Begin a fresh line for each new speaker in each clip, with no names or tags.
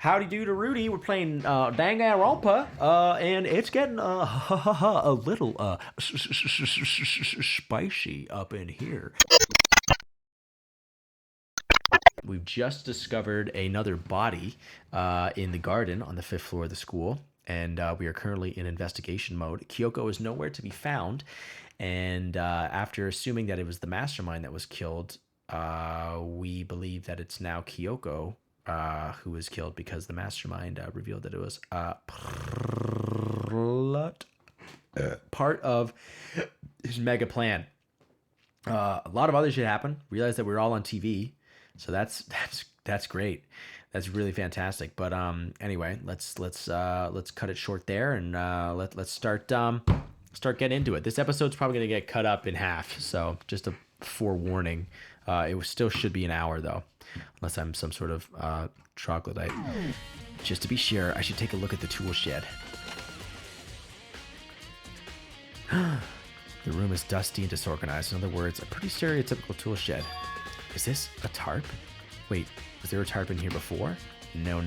Howdy do to Rudy. We're playing Danganronpa, and it's getting a little spicy up in here. We've just discovered another body in the garden on the 5th floor of the school, and we are currently in investigation mode. Kyoko is nowhere to be found, and after assuming that it was the mastermind that was killed, we believe that it's now Kyoko who was killed because the mastermind revealed that it was part of his mega plan. A lot of other shit happened. Realized that we were all on TV, so that's great. That's really fantastic. But anyway, let's cut it short there, and let's start getting into it. This episode's probably gonna get cut up in half, so just a forewarning. It still should be an hour though, unless I'm some sort of troglodyte. Just to be sure, I should take a look at the tool shed. The room is dusty and disorganized. In other words, a pretty stereotypical tool shed. Is this a tarp? Wait, was there a tarp in here before? No.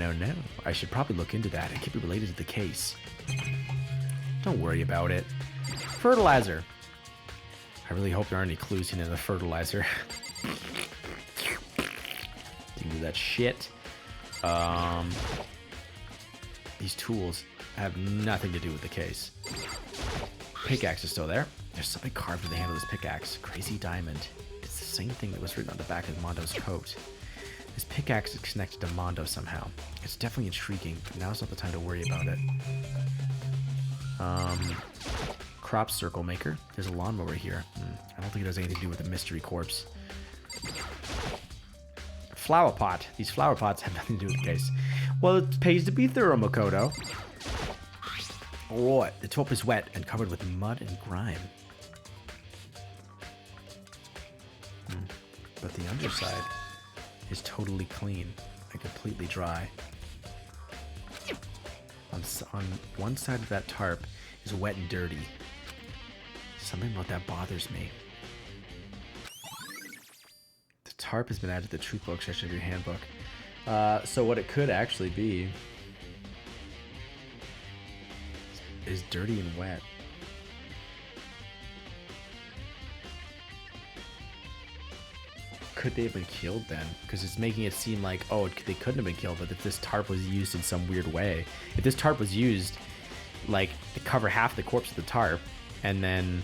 I should probably look into that. It could be related to the case. Don't worry about it. Fertilizer. I really hope there aren't any clues in the fertilizer. Do that shit. These tools have nothing to do with the case. Pickaxe is still there. There's something carved in the handle of this pickaxe. Crazy diamond. It's the same thing that was written on the back of Mondo's coat. This pickaxe is connected to Mondo somehow. It's definitely intriguing, but now's not the time to worry about it. Crop circle maker. There's a lawnmower here. I don't think it has anything to do with the mystery corpse. Flower pot. These flower pots have nothing to do with the case. Well, it pays to be thorough, Makoto. Alright, the top is wet and covered with mud and grime. But the underside is totally clean and completely dry. On one side of that tarp is wet and dirty. Something about that bothers me. The tarp has been added to the truth book section of your handbook. So what it could actually be is dirty and wet. Could they have been killed then? Because it's making it seem like, oh, they couldn't have been killed, but if this tarp was used in some weird way. If this tarp was used, like, to cover half the corpse of the tarp, and then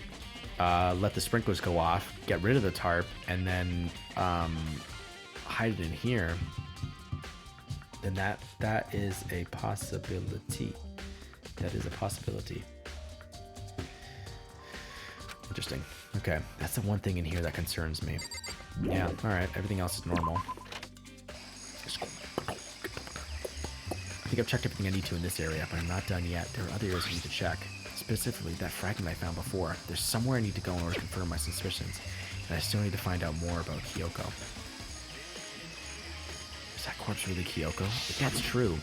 let the sprinklers go off, get rid of the tarp, and then hide it in here, then that is a possibility. That is a possibility. Interesting. Okay, that's the one thing in here that concerns me. Yeah, alright, everything else is normal. I think I've checked everything I need to in this area, but I'm not done yet. There are other areas I need to check. Specifically, that fragment I found before. There's somewhere I need to go in order to confirm my suspicions, and I still need to find out more about Kyoko. Is that corpse really Kyoko? If that's true,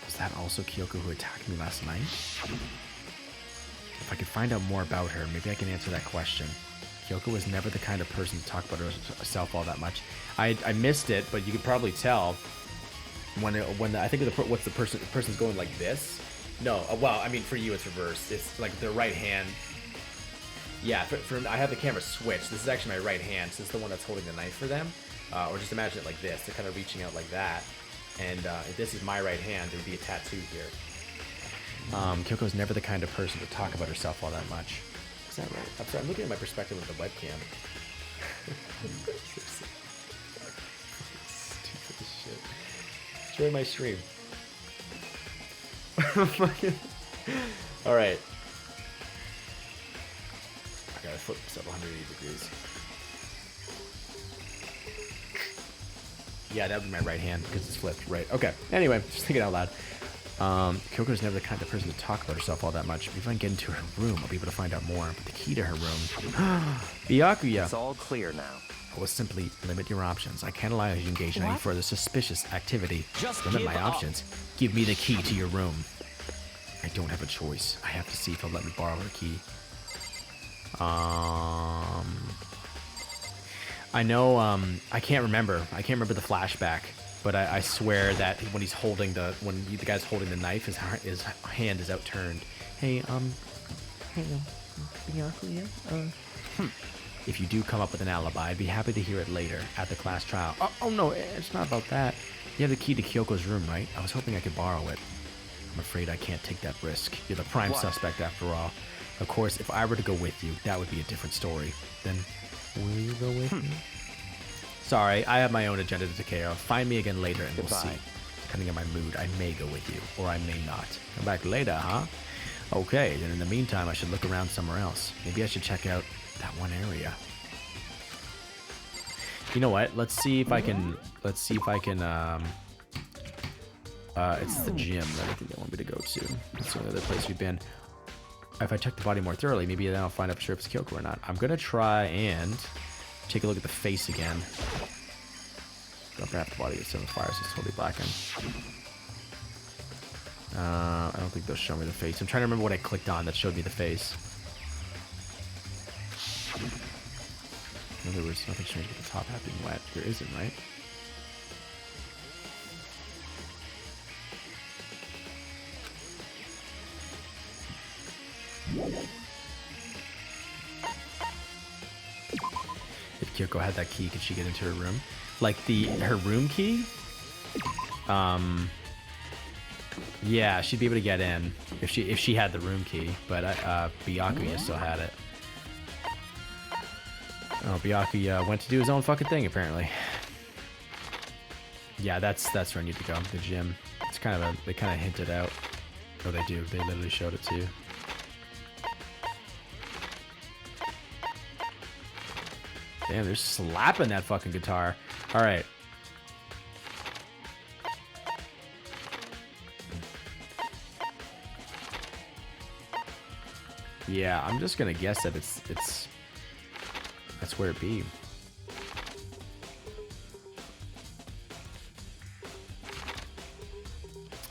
was that also Kyoko who attacked me last night? If I could find out more about her, maybe I can answer that question. Kyoko was never the kind of person to talk about herself all that much. I missed it, but you could probably tell when I think of the person's going like this. No, well, I mean for you it's reversed. It's like the right hand. Yeah, I have the camera switched. This is actually my right hand, so it's the one that's holding the knife for them. Or just imagine it like this. They're kind of reaching out like that. And if this is my right hand, there would be a tattoo here. Kyoko's never the kind of person to talk about herself all that much. Is that right? I'm sorry, I'm looking at my perspective with the webcam. Stupid as shit. Enjoy my stream. Alright. I gotta flip this up 180 degrees. Yeah, that would be my right hand because it's flipped. Right. Okay. Anyway, just thinking out loud. Kyoko's never the kind of person to talk about herself all that much. If I can get into her room, I'll be able to find out more. But the key to her room... Byakuya!
It's all clear now.
I will simply limit your options. I can't allow you to engage in any further suspicious activity.
Just
limit my
give up.
options. Give me the key to your room. I don't have a choice. I have to see if he'll let me borrow her key. I know, I can't remember. I can't remember the flashback But I swear that when he's holding the guy's holding the knife, his hand is outturned. Hey, Byakuya, If you do come up with an alibi, I'd be happy to hear it later at the class trial. Oh no, it's not about that. You have the key to Kyoko's room, right? I was hoping I could borrow it. I'm afraid I can't take that risk. You're the prime suspect after all. Of course, if I were to go with you, that would be a different story. Then, will you go with me? Sorry, I have my own agenda to take care of. Find me again later and we'll see. Depending on my mood, I may go with you, or I may not. Come back later, huh? Okay, then in the meantime, I should look around somewhere else. Maybe I should check out that one area. You know what? Let's see if I can, it's the gym that I think they want me to go to. That's the only other place we've been. If I check the body more thoroughly, maybe then I'll find out for sure if it's Kyoko or not. I'm gonna try and take a look at the face again. Don't grab the body, it's on the fire, so it's totally blackened. I don't think they'll show me the face. I'm trying to remember what I clicked on that showed me the face. No, there was nothing strange with the top hat being wet. There isn't, right? If Kyoko had that key, could she get into her room? Like her room key? Yeah, she'd be able to get in if she had the room key, but Byakuya still had it. Oh, Byakuya went to do his own fucking thing apparently. Yeah, that's where I need to go. The gym. It's kind of they kind of hinted out. Oh, they do. They literally showed it too. Damn, they're slapping that fucking guitar. All right. Yeah, I'm just gonna guess that that's where it be.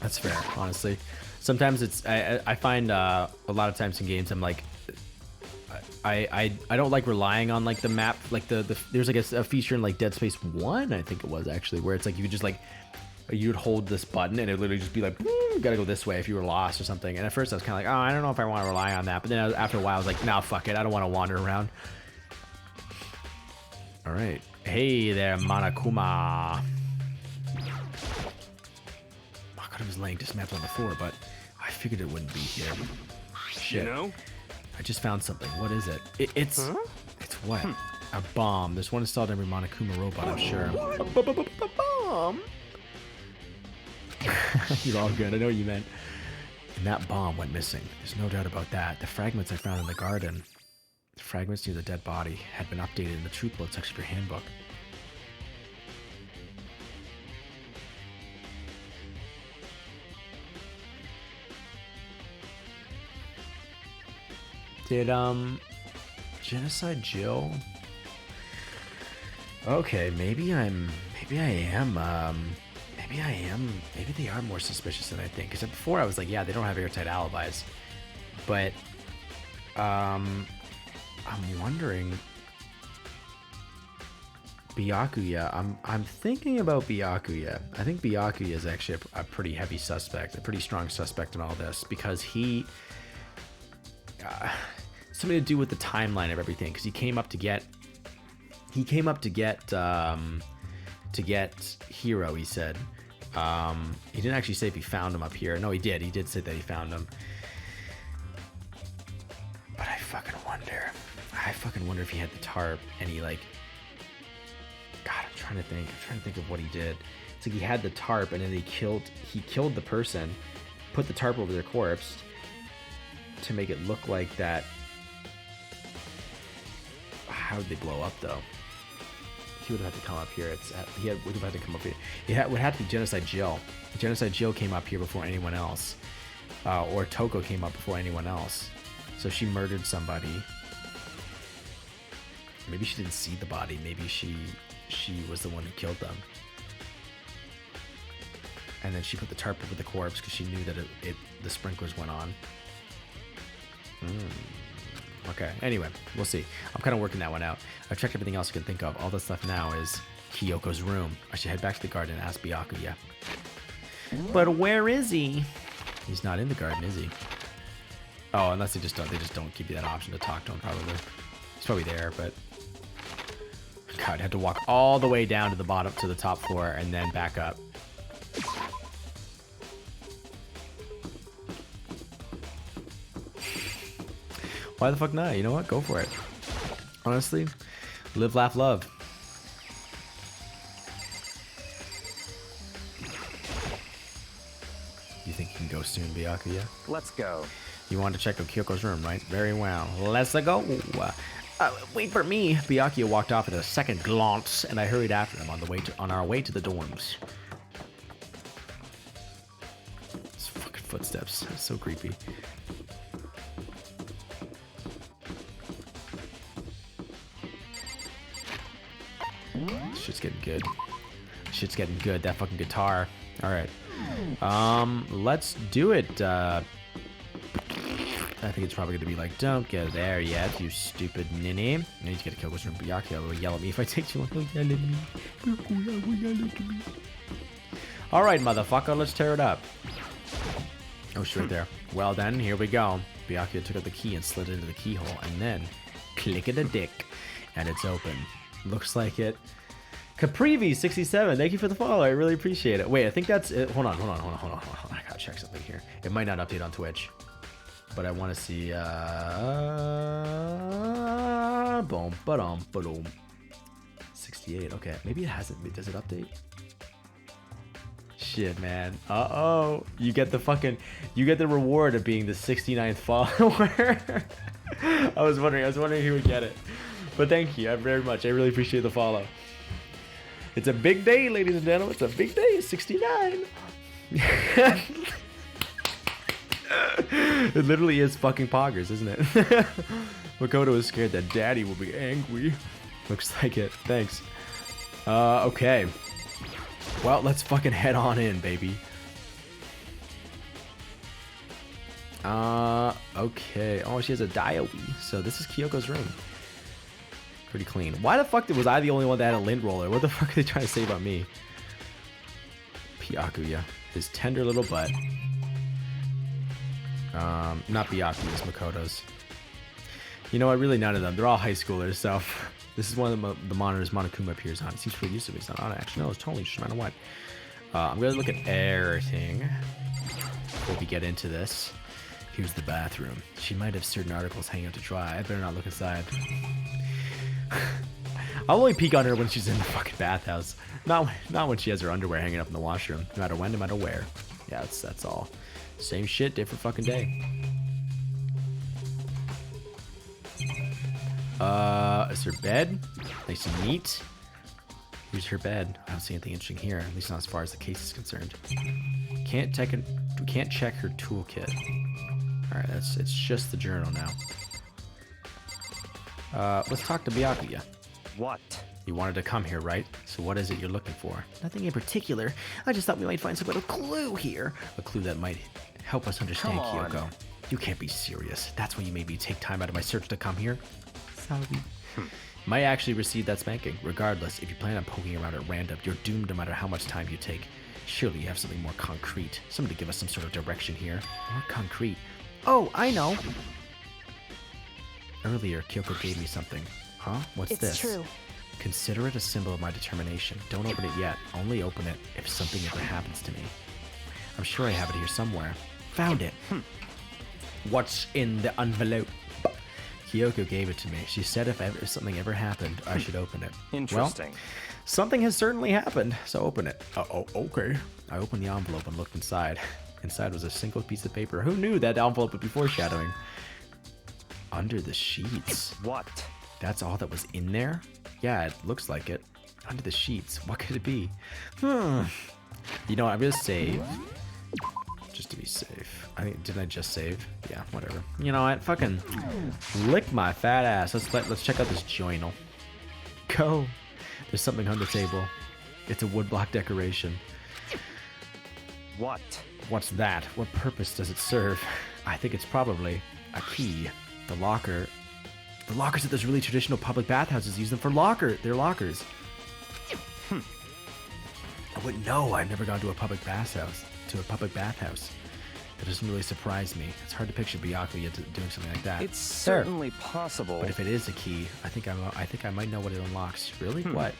That's fair, honestly. Sometimes it's I find a lot of times in games I'm like I don't like relying on like the map, like there's like a feature in like Dead Space 1, I think it was actually, where it's like you could just like you'd hold this button and it would literally just be like, you gotta go this way if you were lost or something. And at first I was kind of like, oh, I don't know if I want to rely on that. But then after a while I was like, nah, fuck it, I don't want to wander around. All right, hey there, Monokuma. Oh god, I was laying dismantled on the floor, but I figured it wouldn't be here. Shit. You know? I just found something. What is it? It's what? A bomb. There's one installed in every Monokuma robot, I'm sure. Bomb? You're all good. I know what you meant. And that bomb went missing. There's no doubt about that. The fragments I found in the garden, the fragments near the dead body, had been updated in the truth blood section of your handbook. Did Genocide Jill? Okay, maybe they are more suspicious than I think. Because before I was like, yeah, they don't have airtight alibis. But I'm wondering, Byakuya. I'm thinking about Byakuya. I think Byakuya is actually a pretty heavy suspect, a pretty strong suspect in all this, because he something to do with the timeline of everything, because he came up to get Hiro, he said. He didn't actually say if he found him up here. No, he did say that he found him. But I fucking wonder if he had the tarp and he like, god, I'm trying to think of what he did. It's like he had the tarp and then he killed the person, put the tarp over their corpse to make it look like that. How did they blow up though? He would have had to come up here. He would have had to come up here. It would have to be Genocide Jill. Genocide Jill came up here before anyone else, or Toko came up before anyone else. So she murdered somebody. Maybe she didn't see the body. Maybe she was the one who killed them. And then she put the tarp over the corpse because she knew that the sprinklers went on. Okay, anyway, we'll see. I'm kind of working that one out. I've checked everything else I can think of. All the stuff now is Kyoko's room. I should head back to the garden and ask Byakuya. But where is he? He's not in the garden, is he? Oh, unless they just don't give you that option to talk to him, probably. He's probably there, but... God, I'd have to walk all the way down to the bottom, to the top floor, and then back up. Why the fuck not? You know what? Go for it. Honestly, live, laugh, love. You think you can go soon, Byakuya?
Let's go.
You want to check out Kyoko's room, right? Very well. Let's go. Wait for me. Byakuya walked off at a second glance, and I hurried after him on our way to the dorms. It's fucking footsteps. It's so creepy. Shit's getting good. Shit's getting good. That fucking guitar. All right. Let's do it. I think it's probably going to be like, don't go there yet, you stupid ninny. I need to get a Kyoko's room. Byakuya will yell at me if I take too long. He'll yell at me. Alright, motherfucker, let's tear it up. Oh, shit, right there. Well then, here we go. Byakuya took out the key and slid it into the keyhole, and then click it a dick, and it's open. Looks like it. Caprivi67, thank you for the follow. I really appreciate it. Wait, I think that's it. Hold on. I gotta check something here. It might not update on Twitch. But I want to see, boom, ba-dum. 68, okay. Maybe it hasn't, does it update? Shit, man. Uh-oh. You get the reward of being the 69th follower. I was wondering who would get it. But thank you very much. I really appreciate the follow. It's a big day, ladies and gentlemen. It's a big day. 69. It literally is fucking poggers, isn't it? Makoto is scared that daddy will be angry. Looks like it. Thanks. Okay. Well, let's fucking head on in, baby. Okay. Oh, she has a Daiwi. So this is Kyoko's room. Pretty clean. Why the fuck was I the only one that had a lint roller? What the fuck are they trying to say about me? Byakuya. His tender little butt. Not Byakuya's, Makoto's. You know what? Really none of them. They're all high schoolers, so... This is one of the monitors Monokuma appears on. It seems pretty used to be. It's not on, actually. No, it's totally just no matter what. I'm going to look at everything before we get into this. Here's the bathroom. She might have certain articles hanging out to dry. I better not look inside. I'll only peek on her when she's in the fucking bathhouse. Not when she has her underwear hanging up in the washroom. No matter when, no matter where. Yeah, that's all. Same shit, different fucking day. Is her bed? Nice and neat. Here's her bed. I don't see anything interesting here, at least not as far as the case is concerned. Can't check her toolkit. Alright, it's just the journal now. Let's talk to Byakuya.
What?
You wanted to come here, right? So what is it you're looking for? Nothing in particular. I just thought we might find some kind of clue here. A clue that might help us understand Kyoko. You can't be serious. That's why you made me take time out of my search to come here? Sorry. Might actually receive that spanking. Regardless, if you plan on poking around at random, you're doomed no matter how much time you take. Surely you have something more concrete. Somebody give us some sort of direction here. More concrete. Oh, I know. Earlier, Kyoko gave me something. Huh? What's this?
It's true.
Consider it a symbol of my determination. Don't open it yet. Only open it if something ever happens to me. I'm sure I have it here somewhere. Found it. What's in the envelope? Kyoko gave it to me. She said if something ever happened, I should open it.
Interesting.
Well, something has certainly happened, so open it. Oh, okay. I opened the envelope and looked inside. Inside was a single piece of paper. Who knew that envelope would be foreshadowing? Under the sheets.
What?
That's all that was in there? Yeah, it looks like it. Under the sheets. What could it be? You know what? I'm gonna save. Just to be safe. Didn't I just save? Yeah, whatever. You know what? Fucking lick my fat ass. Let's check out this journal. Go. There's something on the table. It's a woodblock decoration.
What?
What's that? What purpose does it serve? I think it's probably a key. The locker. The lockers at those really traditional public bathhouses use them for their lockers. I wouldn't know. I've never gone to a public bathhouse. That doesn't really surprise me. It's hard to picture Byakuya doing something like that.
It's certainly possible.
But if it is a key, I think I might know what it unlocks. Really? What?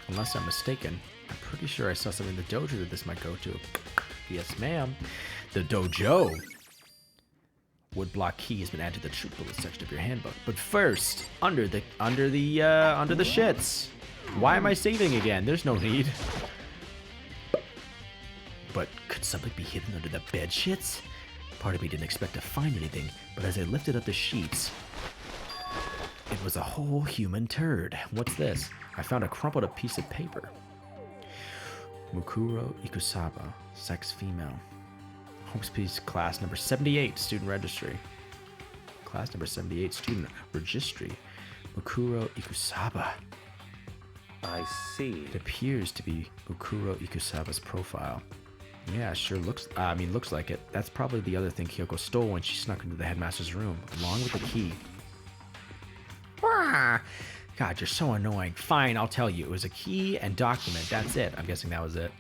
Unless I'm mistaken. I'm pretty sure I saw something in the dojo that this might go to. Yes, ma'am. The dojo. Woodblock key has been added to the truth bullet section of your handbook. But first, under the shits. Why am I saving again? There's no need. But could something be hidden under the bed shits? Part of me didn't expect to find anything, but as I lifted up the sheets, it was a whole human turd. What's this? I found a crumpled up piece of paper. Mukuro Ikusaba, sex female. Hope's Peace, class number 78, student registry. Class number 78, student registry. Mukuro Ikusaba.
I see.
It appears to be Mukuro Ikusaba's profile. Yeah, sure looks like it. That's probably the other thing Kyoko stole when she snuck into the headmaster's room, along with the key. God, you're so annoying. Fine, I'll tell you. It was a key and document. That's it. I'm guessing that was it.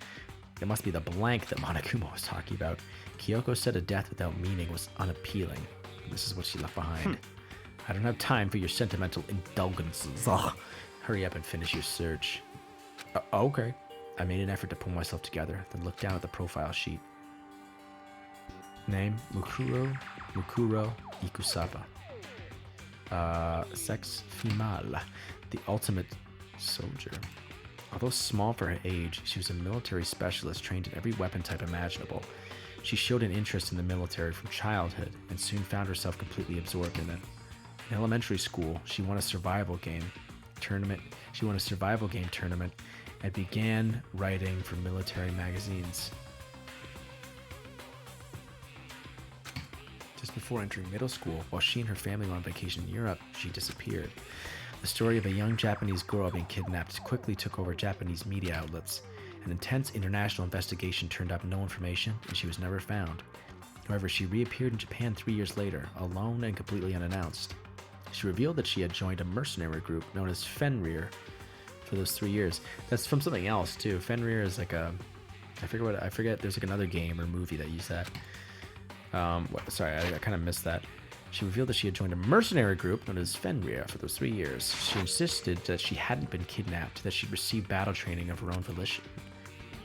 It must be the blank that Monokuma was talking about. Kyoko said a death without meaning was unappealing. This is what she left behind. I don't have time for your sentimental indulgences. Ugh. Hurry up and finish your search. Okay. I made an effort to pull myself together, then looked down at the profile sheet. Name, Mukuro Ikusaba. Sex, female. The ultimate soldier. Although small for her age, she was a military specialist trained in every weapon type imaginable. She showed an interest in the military from childhood, and soon found herself completely absorbed in it. In elementary school, she won a survival game tournament, and began writing for military magazines. Just before entering middle school, while she and her family were on vacation in Europe, she disappeared. The story of a young Japanese girl being kidnapped quickly took over Japanese media outlets. An intense international investigation turned up no information, and she was never found. However, she reappeared in Japan 3 years later, alone and completely unannounced. She revealed that she had joined a mercenary group known as Fenrir for those 3 years. That's from something else too. Fenrir is like a, I forget. There's like another game or movie that used that. Sorry, I kind of missed that. She revealed that she had joined a mercenary group known as Fenrir for those 3 years. She insisted that she hadn't been kidnapped, that she'd received battle training of her own volition.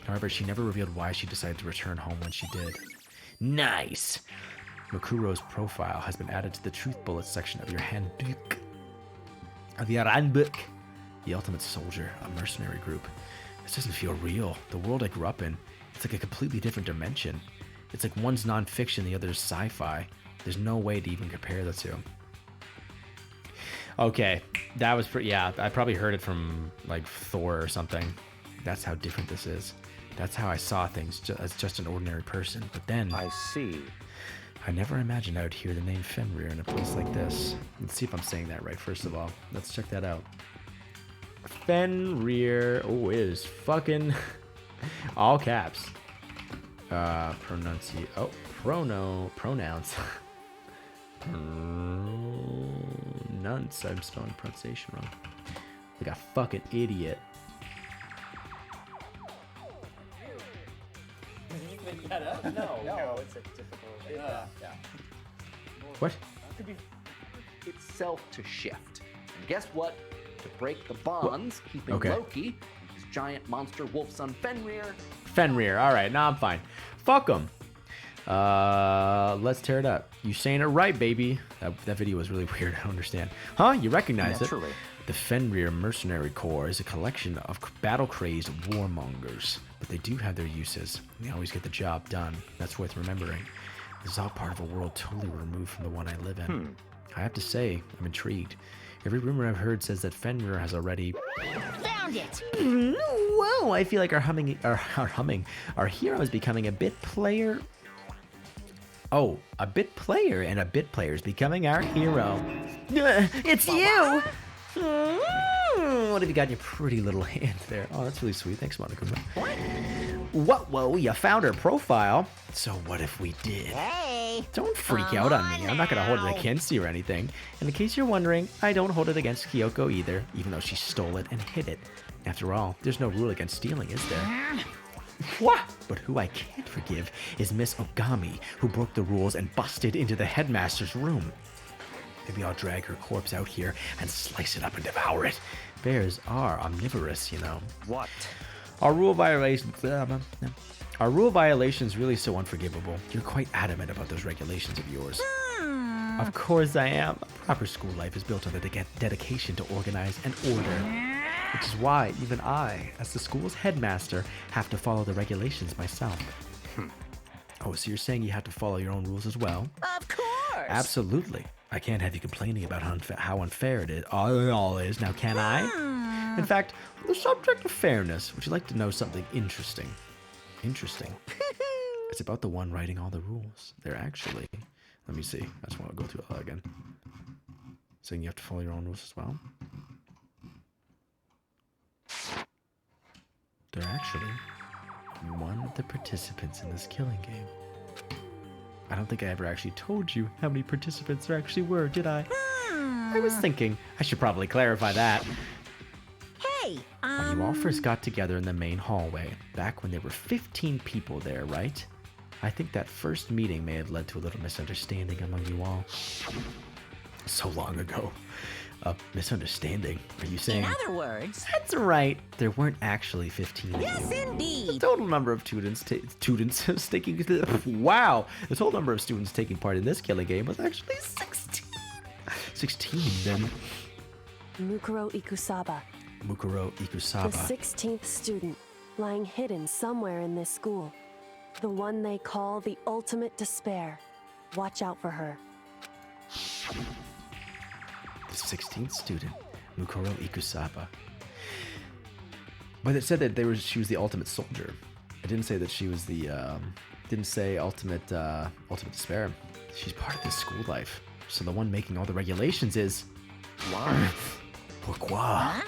However, she never revealed why she decided to return home when she did. Nice! Makuro's profile has been added to the Truth Bullets section of your handbook. The Ultimate Soldier, a mercenary group. This doesn't feel real. The world I grew up in, it's like a completely different dimension. It's like one's non-fiction, the other's sci-fi. There's no way to even compare the two. Okay, that was pretty, yeah, I probably heard it from like Thor or something. That's how different this is. That's how I saw things as just an ordinary person. But then...
I see.
I never imagined I would hear the name Fenrir in a place like this. Let's see if I'm saying that right, first of all. Let's check that out. Fenrir. Oh, it is fucking... all caps. Pronouns. Pronouns. I'm spelling pronunciation wrong. Like a fucking idiot.
Did you make that up? No, it's a typical. Yeah.
What?
Could be itself to shift. And guess what? To break the bonds, keeping Loki and his giant monster wolf son Fenrir.
Fenrir. All right, now I'm fine. Fuck him. Let's tear it up. You saying it right, baby. That video was really weird. I don't understand. Huh? You recognize
Naturally.
it? The Fenrir Mercenary Corps is a collection of battle-crazed warmongers, but they do have their uses. They always get the job done. That's worth remembering. This is all part of a world totally removed from the one I live in. I have to say, I'm intrigued. Every rumor I've heard says that Fenrir has already...
Found it!
Whoa, I feel like our hero is becoming a bit player... Oh, a bit player and a bit player is becoming our hero. It's you! What have you got in your pretty little hand there? Oh, that's really sweet. Thanks, Monokuma. What? Whoa, you found her profile. So what if we did?
Hey!
Don't freak out on me. I'm not going to hold it against you or anything. And in case you're wondering, I don't hold it against Kyoko either, even though she stole it and hid it. After all, there's no rule against stealing, is there? What? But who I can't forgive is Miss Ogami, who broke the rules and busted into the headmaster's room. Maybe I'll drag her corpse out here and slice it up and devour it. Bears are omnivorous, you know.
What?
Our rule violation's really so unforgivable. You're quite adamant about those regulations of yours. Of course I am. A proper school life is built on the dedication to organize and order. Which is why even I, as the school's headmaster, have to follow the regulations myself. Oh, so you're saying you have to follow your own rules as well?
Of course.
Absolutely. I can't have you complaining about how unfair it all is, now can I? In fact, on the subject of fairness, would you like to know something interesting? Interesting. It's about the one writing all the rules. They're actually... Let me see. I just want to go through it all again. Saying you have to follow your own rules as well? They're actually one of the participants in this killing game. I don't think I ever actually told you how many participants there actually were, did I? I was thinking I should probably clarify that.
Hey,
When you all first got together in the main hallway, back when there were 15 people there, right? I think that first meeting may have led to a little misunderstanding among you all. So long ago. A misunderstanding? Are you saying?
in other words,
That's right. There weren't actually 15 of you.
yes,
The
indeed.
total number of students taking wow, the total number of students taking part in this killing game was actually 16. 16 then.
Mukuro Ikusaba,
Mukuro
the
Ikusaba.
16th student, lying hidden somewhere in this school. The one they call the ultimate despair. Watch out for her.
The 16th student, Mukuro Ikusaba. But it said that she was the ultimate soldier. It didn't say that she was the didn't say ultimate despair. She's part of this school life. So the one making all the regulations is
Why?
Pourquoi?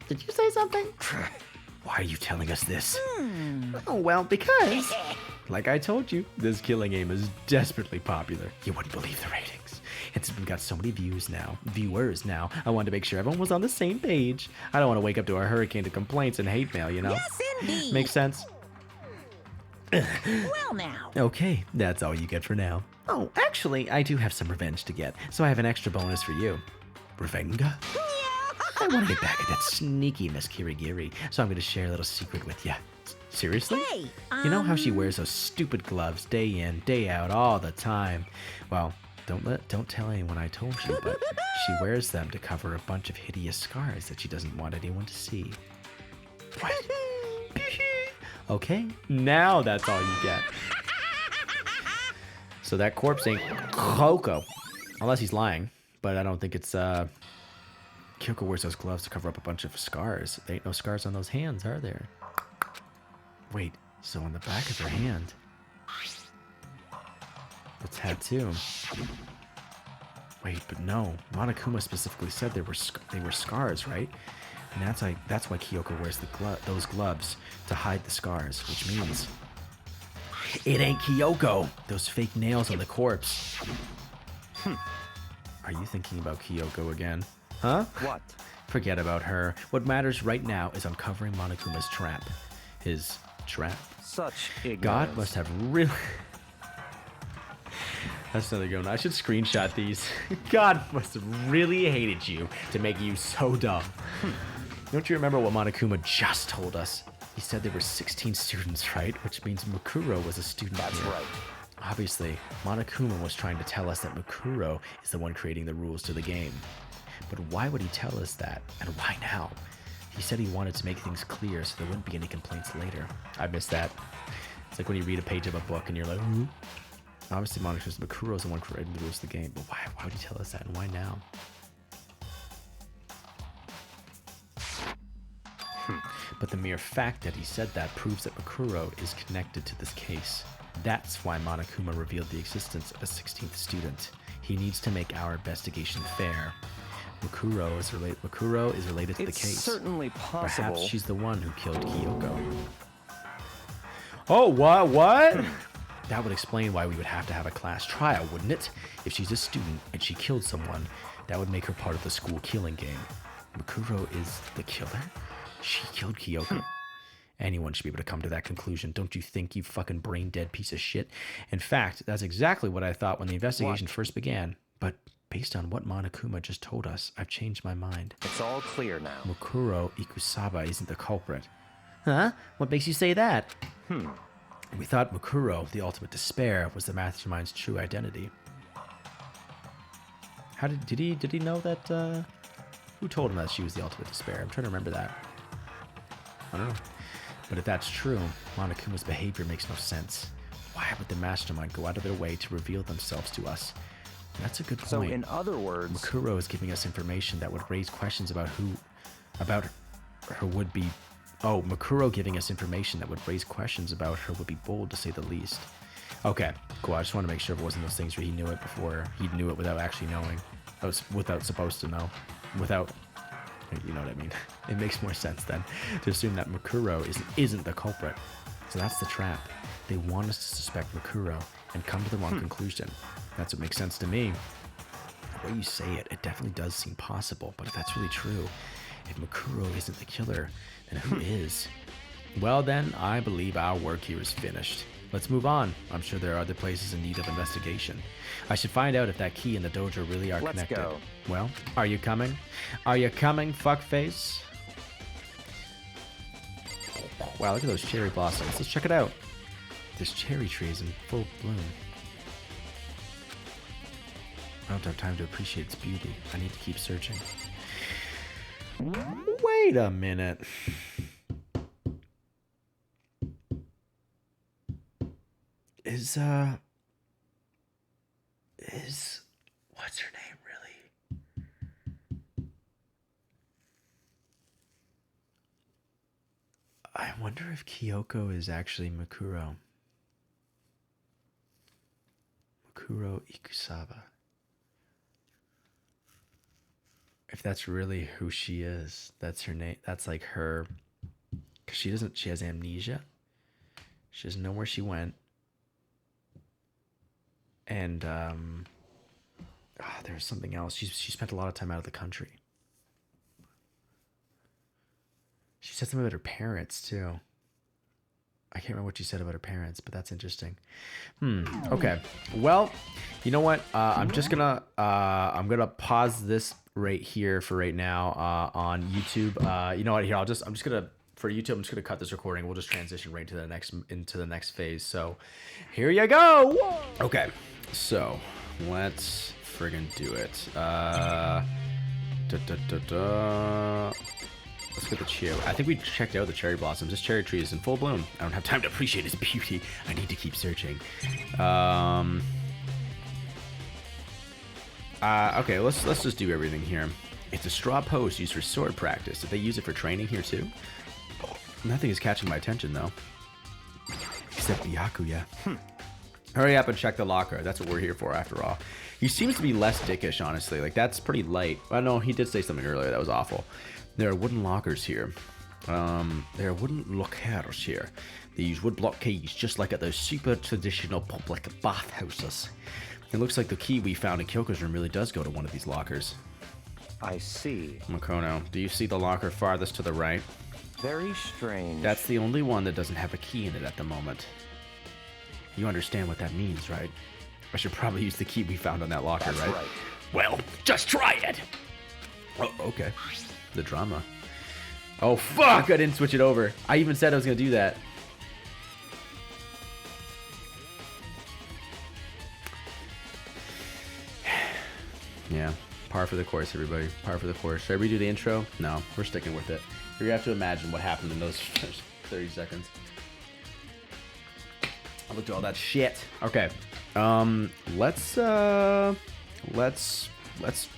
Did you say something? Why are you telling us this? Oh, well, because, like I told you, this killing game is desperately popular. You wouldn't believe the ratings. It's got so many viewers now. I wanted to make sure everyone was on the same page. I don't want to wake up to a hurricane of complaints and hate mail, you know?
Yes, indeed.
Makes sense?
Well, now.
Okay, that's all you get for now. Oh, actually, I do have some revenge to get, so I have an extra bonus for you. Revenga? I want to get back at that sneaky Miss Kirigiri, so I'm going to share a little secret with you. Seriously?
Hey,
You know how she wears those stupid gloves day in, day out, all the time? Well, don't tell anyone I told you, but she wears them to cover a bunch of hideous scars that she doesn't want anyone to see. What? Okay, now that's all you get. So that corpse ain't Kyoko, unless he's lying, but I don't think it's Kyoko wears those gloves to cover up a bunch of scars. There ain't no scars on those hands, are there? Wait, so on the back of her hand, the tattoo. Wait, but no. Monokuma specifically said they were scars, right? And that's why Kyoko wears those gloves to hide the scars, which means it ain't Kyoko. Those fake nails on the corpse. Are you thinking about Kyoko again? Huh?
What?
Forget about her. What matters right now is uncovering Monokuma's trap. His trap.
Such ignorance.
God must have really... That's another good one. I should screenshot these. God must have really hated you to make you so dumb. Don't you remember what Monokuma just told us? He said there were 16 students, right? Which means Mukuro was a student.
That's
here.
right.
Obviously, Monokuma was trying to tell us that Mukuro is the one creating the rules to the game. But why would he tell us that? And why now? He said he wanted to make things clear so there wouldn't be any complaints later. I missed that. It's like when you read a page of a book and you're like, ooh. Obviously, Mukuro's the one creating the rules of the game, but why would he tell us that and why now? But the mere fact that he said that proves that Mukuro is connected to this case. That's why Monokuma revealed the existence of a 16th student. He needs to make our investigation fair. Mukuro is related to the
It's
case.
certainly possible.
Perhaps she's the one who killed Kyoko. Oh, what? That would explain why we would have to have a class trial, wouldn't it? If she's a student and she killed someone, that would make her part of the school killing game. Mukuro is the killer? She killed Kyoko. Anyone should be able to come to that conclusion. Don't you think, you fucking brain-dead piece of shit? In fact, that's exactly what I thought when the investigation first began. But based on what Monokuma just told us, I've changed my mind.
It's all clear now.
Mukuro Ikusaba isn't the culprit. Huh? What makes you say that? We thought Mukuro, the ultimate despair, was the mastermind's true identity. How did he know that? Who told him that she was the ultimate despair? I'm trying to remember that. I don't know. But if that's true, Monokuma's behavior makes no sense. Why would the mastermind go out of their way to reveal themselves to us? That's a good point.
So in other words,
Mukuro is giving us information that would raise questions about her would be. Oh, Mukuro giving us information that would raise questions about her would be bold, to say the least. Okay, cool. I just want to make sure it wasn't those things where he knew it before. He knew it without actually knowing. Without supposed to know. Without, you know what I mean. It makes more sense then to assume that Mukuro isn't the culprit. So that's the trap. They want us to suspect Mukuro and come to the wrong conclusion. That's what makes sense to me. The way you say it, it definitely does seem possible. But if that's really true, if Mukuro isn't the killer, then who is? Well then, I believe our work here is finished. Let's move on. I'm sure there are other places in need of investigation. I should find out if that key and the dojo really are connected.
Let's go.
Well, are you coming? Are you coming, fuckface? Wow, look at those cherry blossoms. Let's check it out. This cherry tree is in full bloom. I don't have time to appreciate its beauty. I need to keep searching. Wait a minute. Is what's her name really? I wonder if Kyoko is actually Mukuro. Mukuro Ikusaba. If that's really who she is, that's her name. That's like her, because she has amnesia. She doesn't know where she went. And there was something else. She spent a lot of time out of the country. She said something about her parents too. I can't remember what she said about her parents, but that's interesting. Okay. Well, you know what? I'm gonna pause this right here for right now on YouTube. You know what? Here, I'm just gonna, for YouTube, I'm just gonna cut this recording. We'll just transition right to into the next phase. So here you go. Okay. So let's friggin' do it. Let's get the cherry. I think we checked out the cherry blossoms. This cherry tree is in full bloom. I don't have time to appreciate its beauty. I need to keep searching. Okay, let's just do everything here. It's a straw post used for sword practice. Did they use it for training here too? Nothing is catching my attention though. Except Byakuya. Hurry up and check the locker. That's what we're here for after all. He seems to be less dickish, honestly. Like, that's pretty light. I know he did say something earlier that was awful. There are wooden lockers here. There are wooden lockers here. They use wood block keys, just like at those super traditional public bathhouses. It looks like the key we found in Kyoko's room really does go to one of these lockers.
I see.
Makono, do you see the locker farthest to the right?
Very strange.
That's the only one that doesn't have a key in it at the moment. You understand what that means, right? I should probably use the key we found on that locker,
That's right?
Well, just try it! Oh, okay. The drama. Oh, fuck! I didn't switch it over. I even said I was gonna do that. Yeah. Par for the course, everybody. Par for the course. Should I redo the intro? No, we're sticking with it. You're gonna have to imagine what happened in those 30 seconds. I looked at all that shit. Okay. Let's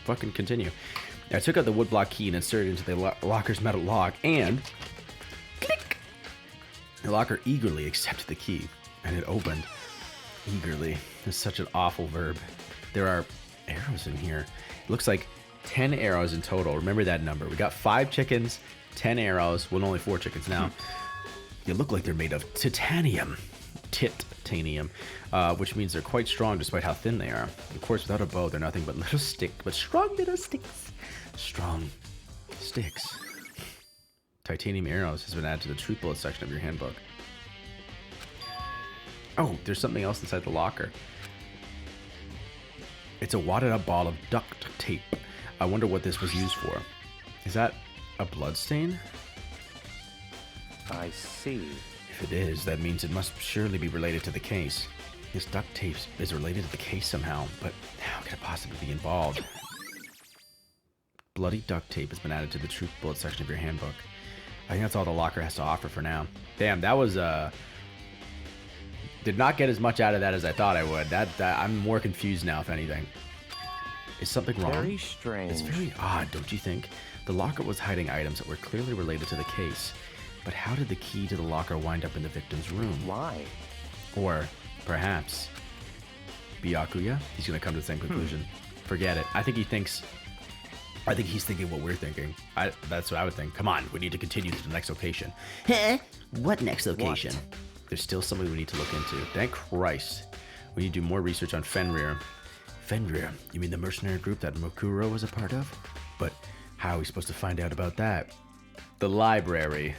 fucking continue. I took out the woodblock key and inserted it into the locker's metal lock, and click! The locker eagerly accepted the key, and it opened. Eagerly. It's such an awful verb. There are arrows in here. It looks like 10 arrows in total. Remember that number. We got 5 chickens, 10 arrows. Well, only 4 chickens now. They look like they're made of titanium. Titanium, which means they're quite strong despite how thin they are. Of course, without a bow, they're nothing but strong little sticks. Strong sticks. Titanium arrows has been added to the truth bullet section of your handbook. Oh, there's something else inside the locker. It's a wadded up ball of duct tape. I wonder what this was used for. Is that a blood stain?
I see.
If it is, that means it must surely be related to the case. This duct tape is related to the case somehow, but how could it possibly be involved? Bloody duct tape has been added to the truth bullet section of your handbook. I think that's all the locker has to offer for now. Damn, that was did not get as much out of that as I thought I would. That I'm more confused now, if anything. Is something wrong?
Very strange.
It's very odd, don't you think? The locker was hiding items that were clearly related to the case. But how did the key to the locker wind up in the victim's room?
Why?
Or perhaps Byakuya? He's gonna come to the same conclusion. Forget it. I think he's thinking what we're thinking. That's what I would think. Come on, we need to continue to the next location.
Huh? What next location?
What? There's still something we need to look into. Thank Christ. We need to do more research on Fenrir. Fenrir? You mean the mercenary group that Mokuro was a part of? But how are we supposed to find out about that? The library.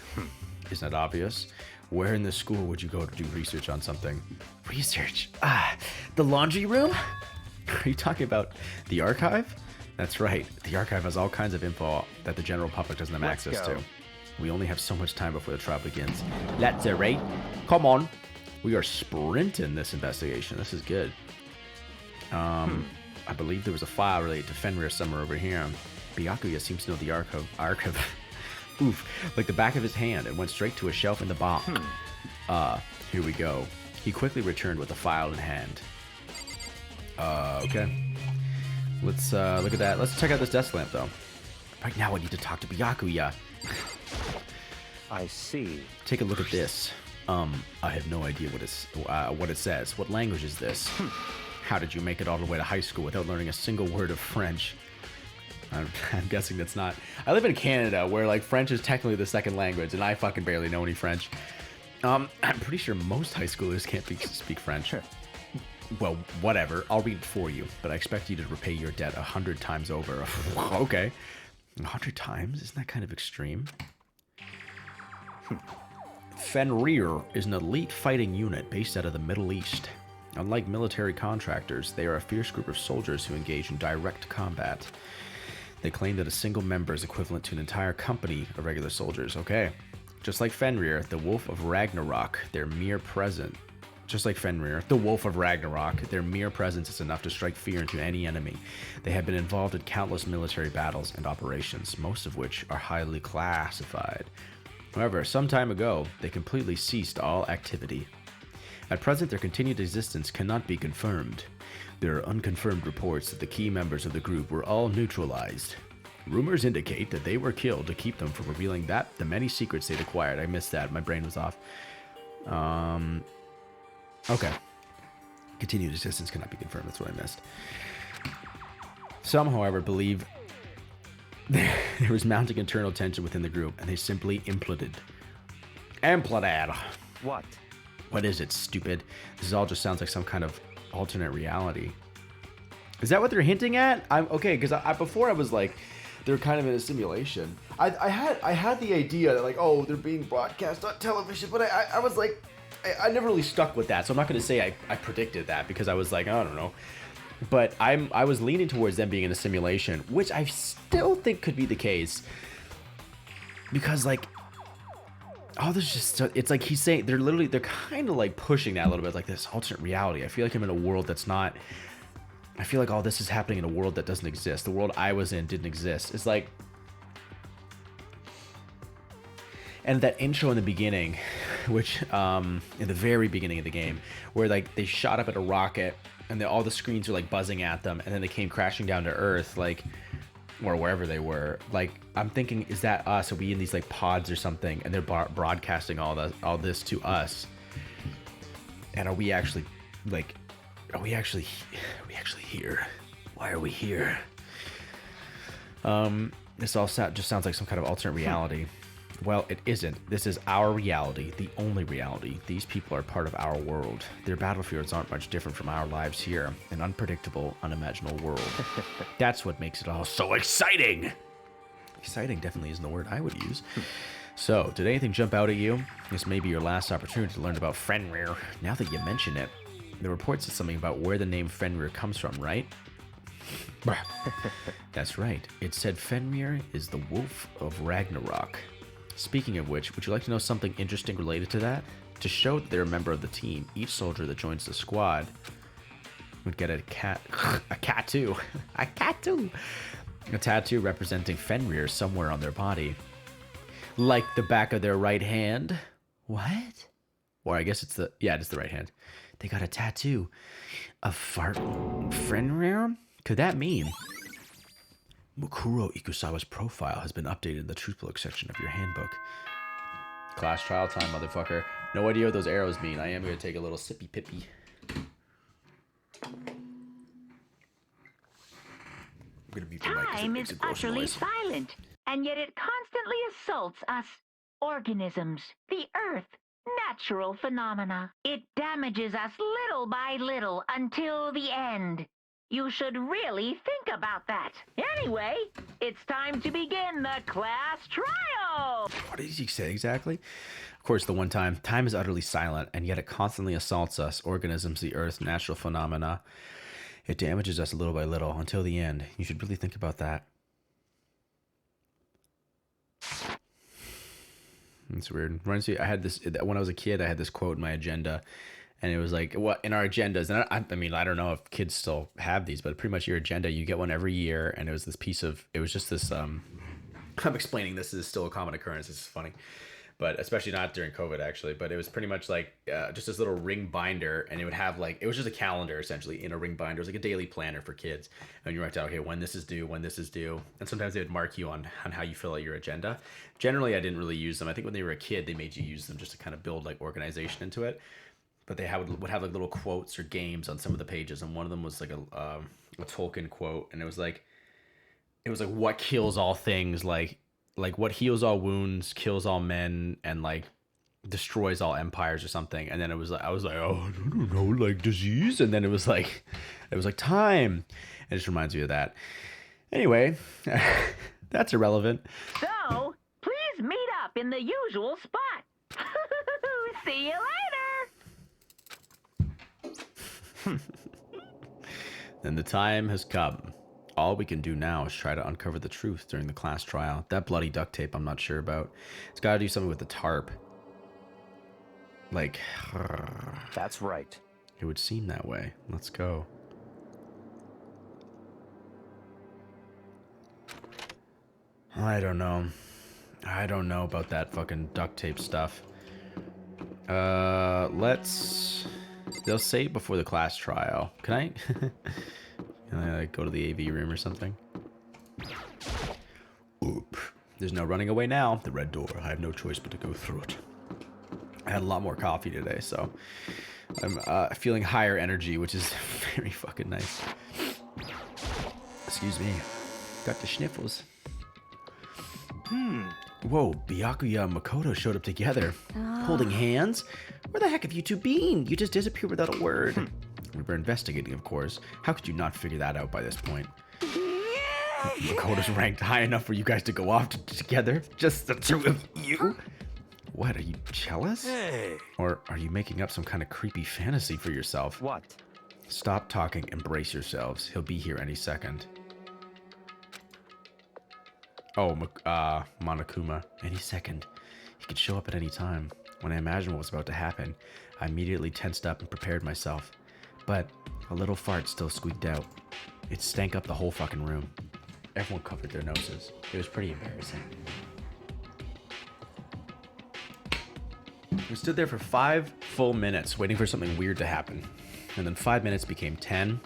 Isn't that obvious? Where in the school would you go to do research on something? Research? The laundry room? Are you talking about the archive? That's right. The archive has all kinds of info that the general public doesn't have access to. We only have so much time before the trial begins. Let's right. Come on. We are sprinting this investigation. This is good. I believe there was a file related to Fenrir somewhere over here. Byakuya seems to know the archive. Oof, like the back of his hand, and went straight to a shelf in the box. Here we go. He quickly returned with the file in hand. Okay. Let's look at that. Let's check out this desk lamp, though. Right now, I need to talk to Byakuya.
I see.
Take a look at this. I have no idea what it says. What language is this? How did you make it all the way to high school without learning a single word of French? I'm guessing that's not... I live in Canada, where, like, French is technically the second language, and I fucking barely know any French. I'm pretty sure most high schoolers can't speak French. Well, whatever. I'll read it for you, but I expect you to repay your debt 100 times over. Okay. 100 times? Isn't that kind of extreme? Fenrir is an elite fighting unit based out of the Middle East. Unlike military contractors, they are a fierce group of soldiers who engage in direct combat. They claim that a single member is equivalent to an entire company of regular soldiers. Okay. Just like Fenrir, the Wolf of Ragnarok, their mere presence is enough to strike fear into any enemy. They have been involved in countless military battles and operations, most of which are highly classified. However, some time ago, they completely ceased all activity. At present, their continued existence cannot be confirmed. There are unconfirmed reports that the key members of the group were all neutralized. Rumors indicate that they were killed to keep them from revealing the many secrets they'd acquired. I missed that. My brain was off. Okay. Continued existence cannot be confirmed. That's what I missed. Some, however, believe there was mounting internal tension within the group, and they simply imploded.
What?
What is it, stupid? This all just sounds like some kind of alternate reality. Is that what they're hinting at? I'm okay, because before I was like, they're kind of in a simulation. I had the idea that, like, oh, they're being broadcast on television, but I was like, I never really stuck with that, so I'm not going to say I predicted that, because I was like, I don't know. But I was leaning towards them being in a simulation, which I still think could be the case, because, like, oh, there's just, it's like he's saying, they're kind of like pushing that a little bit, like this alternate reality. I feel like I'm in a world that's not, I feel like all this is happening in a world that doesn't exist. The world I was in didn't exist. It's like, and that intro in the beginning, which, in the very beginning of the game, where like they shot up at a rocket and all the screens were like buzzing at them, and then they came crashing down to Earth, like, or wherever they were. Like, I'm thinking, is that us? Are we in these like pods or something, and they're broadcasting all this to us? And are we actually like, are we actually here? Why are we here? This all just sounds like some kind of alternate reality. Well, it isn't. This is our reality, the only reality. These people are part of our world. Their battlefields aren't much different from our lives here. An unpredictable, unimaginable world. That's what makes it all so exciting! Exciting definitely isn't the word I would use. So, did anything jump out at you? This may be your last opportunity to learn about Fenrir. Now that you mention it, the report said something about where the name Fenrir comes from, right? That's right. It said Fenrir is the wolf of Ragnarok. Speaking of which, would you like to know something interesting related to that? To show that they're a member of the team, each soldier that joins the squad would get a tattoo representing Fenrir somewhere on their body. Like the back of their right hand. What? Or I guess it's the right hand. They got a tattoo of Fenrir? Could that mean Mukuro Ikusawa's profile has been updated in the truth book section of your handbook? Class trial time, motherfucker. No idea what those arrows mean. I am going to take a little sippy pippy.
Time is utterly silent, and yet it constantly assaults us, organisms, the earth, natural phenomena. It damages us little by little until the end. You should really think about that. Anyway, it's time to begin the class trial!
What did he say exactly? Of course, the one time is utterly silent, and yet it constantly assaults us, organisms, the earth, natural phenomena. It damages us little by little until the end. You should really think about that. It's weird. I had this when I was a kid. I had this quote in my agenda, and it was like, "What in our agendas?" And I mean, I don't know if kids still have these, but pretty much your agenda, you get one every year, and it was this piece of. It was just this. I'm explaining this is still a common occurrence. It's funny, but especially not during COVID actually. But it was pretty much like just this little ring binder, and it would have like it was just a calendar essentially in a ring binder. It was like a daily planner for kids, and you write down, okay, when this is due, and sometimes they would mark you on how you fill out your agenda. Generally, I didn't really use them. I think when they were a kid, they made you use them just to kind of build like organization into it. But they would have like little quotes or games on some of the pages, and one of them was like a Tolkien quote, and it was like what kills all things, like what heals all wounds, kills all men, and like destroys all empires or something. And then I was like, oh, I don't know, like disease, and then it was like time. It just reminds me of that. Anyway, that's irrelevant.
So, please meet up in the usual spot. See you later!
Then the time has come. All we can do now is try to uncover the truth during the class trial. That bloody duct tape I'm not sure about. It's got to do something with the tarp. Like...
That's right.
It would seem that way. Let's go. I don't know. I don't know about that fucking duct tape stuff. Let's... They'll say it before the class trial. Can I... Can I like, go to the AV room or something? Oop. There's no running away now. The red door. I have no choice but to go through it. I had a lot more coffee today, so I'm feeling higher energy, which is very fucking nice. Excuse me. Got the sniffles. Whoa, Byakuya and Makoto showed up together. Holding hands? Where the heck have you two been? You just disappeared without a word. We were investigating, of course. How could you not figure that out by this point? Makoto's ranked high enough for you guys to go off together? Just the two of you? What, are you jealous?
Hey.
Or are you making up some kind of creepy fantasy for yourself?
What?
Stop talking and brace yourselves. He'll be here any second. Oh, Monokuma. Any second. He could show up at any time. When I imagined what was about to happen, I immediately tensed up and prepared myself. But a little fart still squeaked out. It stank up the whole fucking room. Everyone covered their noses. It was pretty embarrassing. We stood there for 5 full minutes waiting for something weird to happen. And then 5 minutes became 10.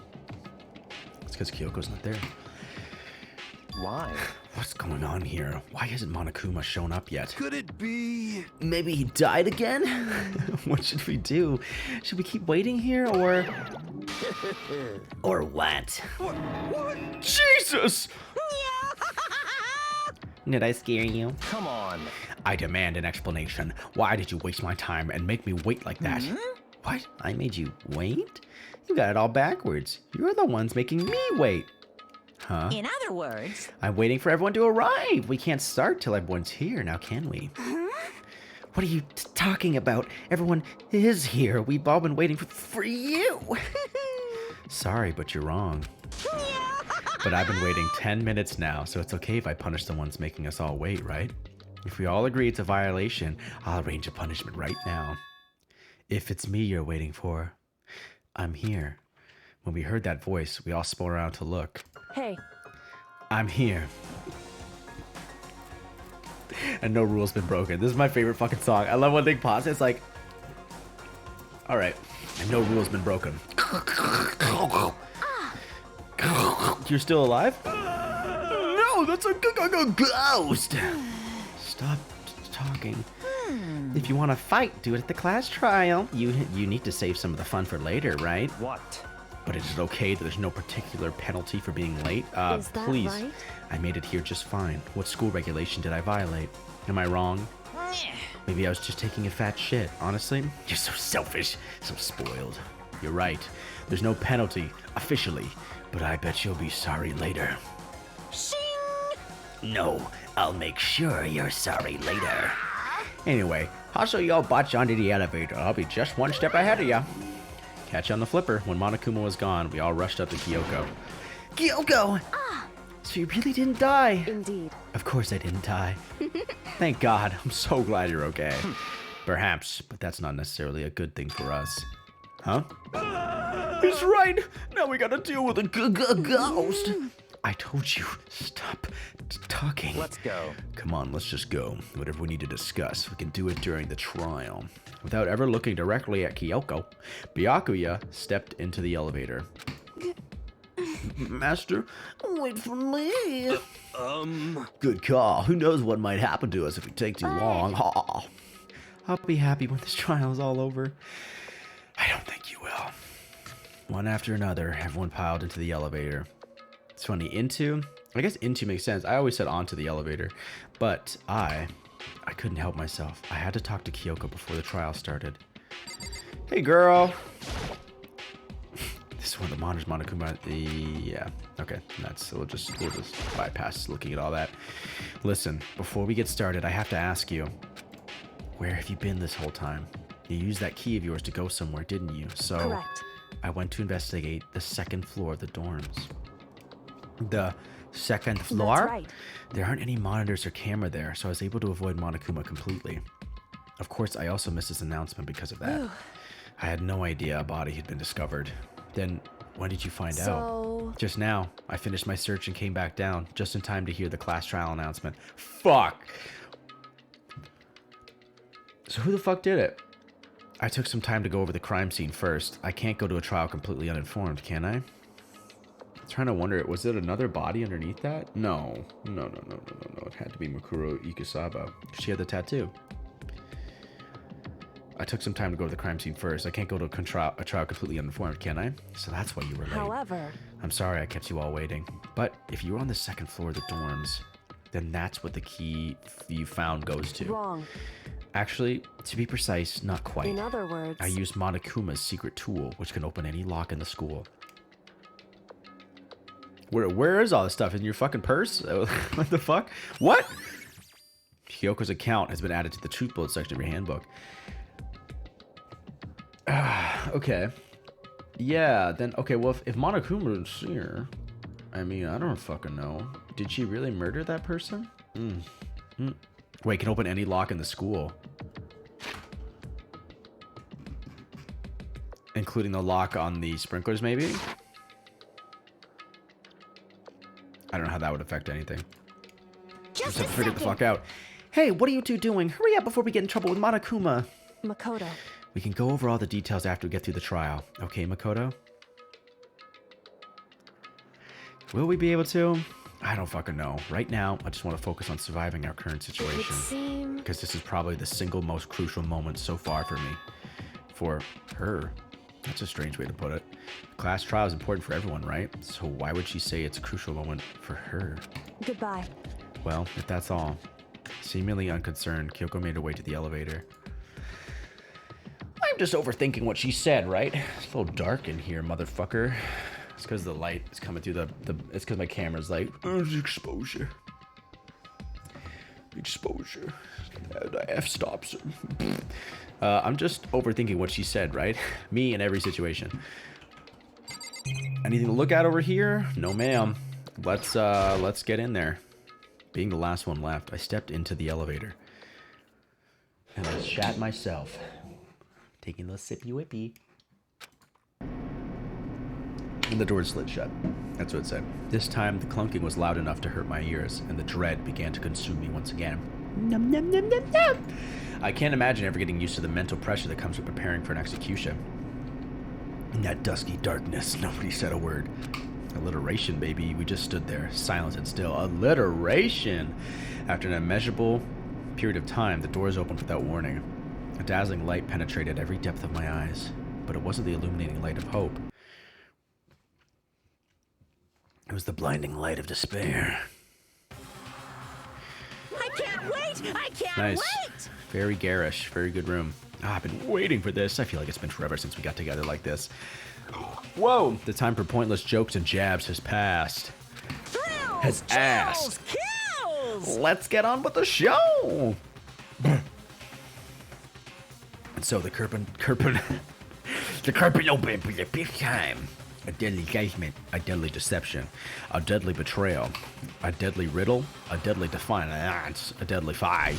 It's because Kyoko's not there.
Why?
What's going on here? Why hasn't Monokuma shown up yet?
Could it be?
Maybe he died again? What should we do? Should we keep waiting here, or... or what?
What?
Jesus! Did I scare you?
Come on.
I demand an explanation. Why did you waste my time and make me wait like that? What? I made you wait? You got it all backwards. You're the ones making me wait. Huh?
In other words...
I'm waiting for everyone to arrive. We can't start till everyone's here, now can we?
What are you talking about? Everyone is here. We've all been waiting for you.
Sorry, but you're wrong. But I've been waiting 10 minutes now, so it's okay if I punish the ones making us all wait, right? If we all agree it's a violation, I'll arrange a punishment right now. If it's me you're waiting for, I'm here. When we heard that voice, we all spun around to look.
Hey.
I'm here. And no rule's been broken. This is my favorite fucking song. I love when they pause. It's like, all right, and no rule's been broken. You're still alive? No, that's a ghost. Stop talking. If you want to fight, do it at the class trial. You need to save some of the fun for later, right?
What?
But is it okay that there's no particular penalty for being late?
Is that
please.
right?
I made it here just fine. What school regulation did I violate? Am I wrong? Maybe I was just taking a fat shit. Honestly, you're so selfish, so spoiled. You're right. There's no penalty, officially. But I bet you'll be sorry later.
No, I'll make sure you're sorry later.
Anyway, I'll show you all botch onto the elevator. I'll be just one step ahead of ya. Catch you on the flipper. When Monokuma was gone, we all rushed up to Kyoko.
Kyoko! So you really didn't die?
Indeed.
Of course I didn't die. Thank God. I'm so glad you're okay. Perhaps, but that's not necessarily a good thing for us. Huh? He's right. Now we gotta deal with a ghost. I told you, stop talking.
Let's go.
Come on, let's just go. Whatever we need to discuss, we can do it during the trial. Without ever looking directly at Kyoko, Byakuya stepped into the elevator. Master, wait for me. Good call. Who knows what might happen to us if we take too long. I'll be happy when this trial is all over. I don't think you will. One after another, everyone piled into the elevator. It's funny, I guess into makes sense. I always said onto the elevator, but I couldn't help myself. I had to talk to Kyoko before the trial started. Hey, girl. This is one of the monitors, Monokuma. Yeah, okay. We'll just bypass looking at all that. Listen, before we get started, I have to ask you, where have you been this whole time? You used that key of yours to go somewhere, didn't you? So
Correct.
I went to investigate the second floor of the dorms. The second floor?
That's right.
There aren't any monitors or camera there, so I was able to avoid Monokuma completely. Of course, I also missed his announcement because of that. I had no idea a body had been discovered. Then, when did you find out? Just now. I finished my search and came back down, just in time to hear the class trial announcement. Fuck! So who the fuck did it? I took some time to go over the crime scene first. I can't go to a trial completely uninformed, can I? I'm trying to wonder, was it another body underneath that? No. No. It had to be Mikuro Ikusawa. She had the tattoo. I took some time to go to the crime scene first. I can't go to a trial completely uninformed, can I? So that's why you were late.
However,
I'm sorry I kept you all waiting. But if you were on the second floor of the dorms, then that's what the key you found goes to.
wrong.
Actually, to be precise, not quite.
In other words,
I used Monokuma's secret tool, which can open any lock in the school. Where is all this stuff? In your fucking purse? What the fuck? What? Kyoko's account has been added to the truth bullet section of your handbook. Okay. Yeah, then, okay, well, if Monokuma is here, I mean, I don't fucking know. Did she really murder that person? Wait, can open any lock in the school. Including the lock on the sprinklers, maybe? I don't know how that would affect anything. Just have to figure the fuck out. Hey, what are you two doing? Hurry up before we get in trouble with Monokuma.
Makoto.
We can go over all the details after we get through the trial. Okay, Makoto? Will we be able to? I don't fucking know. Right now, I just want to focus on surviving our current situation. Because this is probably the single most crucial moment so far for me. For her. That's a strange way to put it. The class trial is important for everyone, right? So why would she say it's a crucial moment for her?
Goodbye.
Well, if that's all. Seemingly unconcerned, Kyoko made her way to the elevator. I'm just overthinking what she said, right? It's a little dark in here, motherfucker. It's because the light is coming through it's because my camera's like, there's exposure. exposure. The F stops. I'm just overthinking what she said, right? Me in every situation. Anything to look at over here? No, ma'am. Let's get in there. Being the last one left, I stepped into the elevator. And I shat myself. Taking a sippy whippy. And the door slid shut. That's what it said. This time, the clunking was loud enough to hurt my ears, and the dread began to consume me once again. Num, num, num, num, num. I can't imagine ever getting used to the mental pressure that comes with preparing for an execution. In that dusky darkness, nobody said a word. Alliteration, baby. We just stood there, silent and still. Alliteration! After an immeasurable period of time, the doors opened without warning. A dazzling light penetrated every depth of my eyes, but it wasn't the illuminating light of hope. It was the blinding light of despair.
I can't wait! I can't
Nice.
wait!
Very garish. Very good room. I've been waiting for this. I feel like it's been forever since we got together like this. Whoa! The time for pointless jokes and jabs has passed.
Thrills,
Has
chills,
asked.
kills!
Let's get on with the show! And so the curtain opened for the big time. A deadly engagement, a deadly deception, a deadly betrayal, a deadly riddle, a deadly defiance, a deadly fight,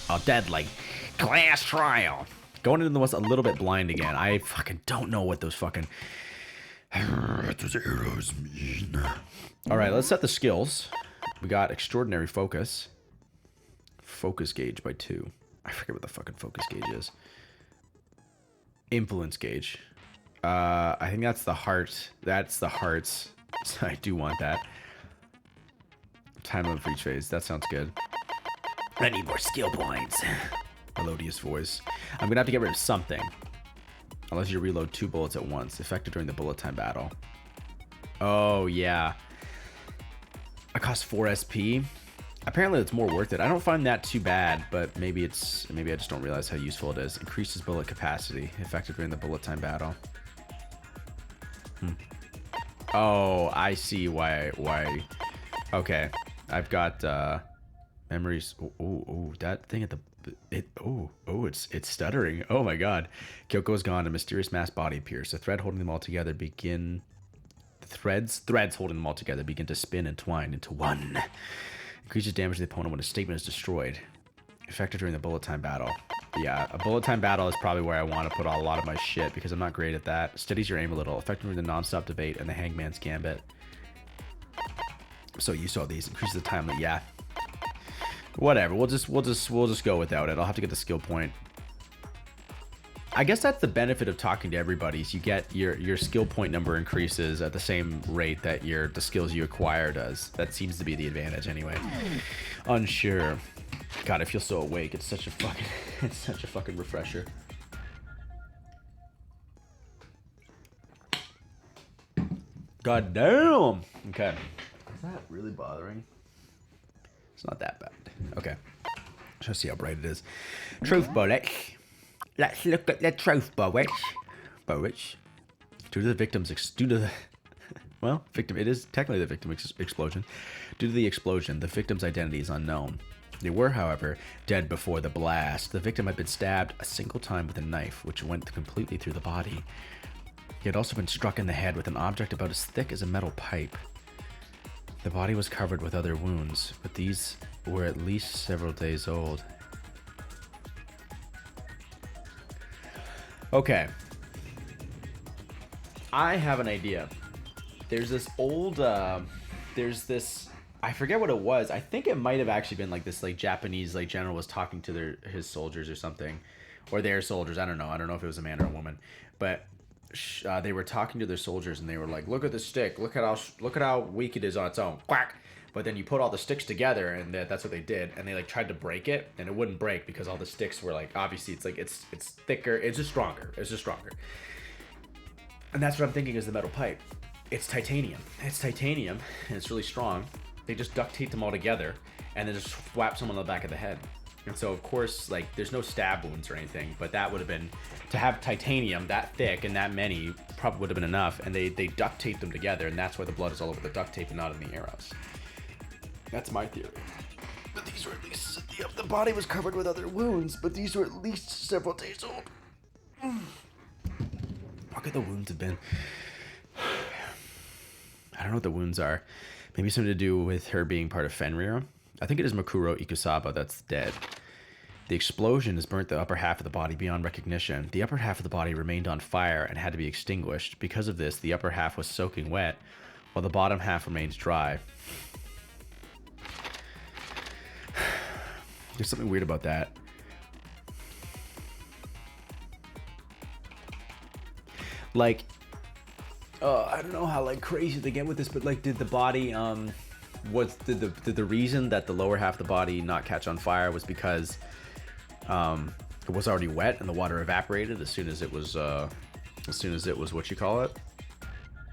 a deadly class trial. Going into this a little bit blind again. I fucking don't know what those fucking arrows mean. All right, let's set the skills. We got extraordinary focus. Focus gauge by 2. I forget what the fucking focus gauge is. Influence gauge. I think that's the heart. That's the hearts. So I do want that. Time limit for each phase. That sounds good. I need more skill points. Melodious voice. I'm gonna have to get rid of something. Unless you reload 2 bullets at once. Effective during the bullet time battle. Oh, yeah. It costs 4 SP. Apparently it's more worth it. I don't find that too bad, but maybe I just don't realize how useful it is. Increases bullet capacity. Effective during the bullet time battle. Oh, I see why. Okay, I've got memories. Oh, that thing at the it's stuttering. Oh my god. Kyoko is gone. A mysterious mass body appears. The threads holding them all together begin to spin and twine into one. Increases damage to the opponent when a statement is destroyed. Effective during the bullet time battle. Yeah, a bullet time battle is probably where I want to put a lot of my shit because I'm not great at that. Steadies your aim a little. Effective during the non-stop debate and the hangman's gambit. So you saw these. Increases the time. Yeah. Whatever. We'll just go without it. I'll have to get the skill point. I guess that's the benefit of talking to everybody. Is you get your skill point number increases at the same rate that the skills you acquire does. That seems to be the advantage anyway. Unsure. God, I feel so awake. It's such a fucking refresher. God damn. Okay. Is that really bothering? It's not that bad. Okay. Let's see how bright it is. Truth bullets. Let's look at the truth bullets. Due to the victim's it is technically the victim's explosion. Due to the explosion, the victim's identity is unknown. They were, however, dead before the blast. The victim had been stabbed a single time with a knife, which went completely through the body. He had also been struck in the head with an object about as thick as a metal pipe. The body was covered with other wounds, but these were at least several days old. Okay. I have an idea. There's this old, I forget what it was. I think it might have actually been like this Japanese general was talking to his soldiers or something. Or their soldiers. I don't know. I don't know if it was a man or a woman. But they were talking to their soldiers and they were like, look at the stick. Look at how weak it is on its own. Quack. But then you put all the sticks together and that's what they did. And they tried to break it and it wouldn't break because all the sticks were obviously it's thicker. It's just stronger. And that's what I'm thinking is the metal pipe. It's titanium. And it's really strong. They just duct tape them all together and then just whap someone on the back of the head. And so, of course, there's no stab wounds or anything, but that would have been, to have titanium that thick and that many probably would have been enough. And they duct taped them together, and that's why the blood is all over the duct tape and not in the arrows. That's my theory. But the
these were at least... Yep, the body was covered with other wounds, but these were at least several days old. What could the wounds have been? I don't know what the wounds are. Maybe something to do with her being part of Fenrir. I think it is Makuro Ikusaba that's dead. The explosion has burnt the upper half of the body beyond recognition. The upper half of the body remained on fire and had to be extinguished. Because of this, the upper half was soaking wet, while the bottom half remains dry. There's something weird about that. Like, I don't know how like crazy they get with this, but like, did the body, did the reason that the lower half of the body not catch on fire was because it was already wet and the water evaporated as soon as it was what you call it?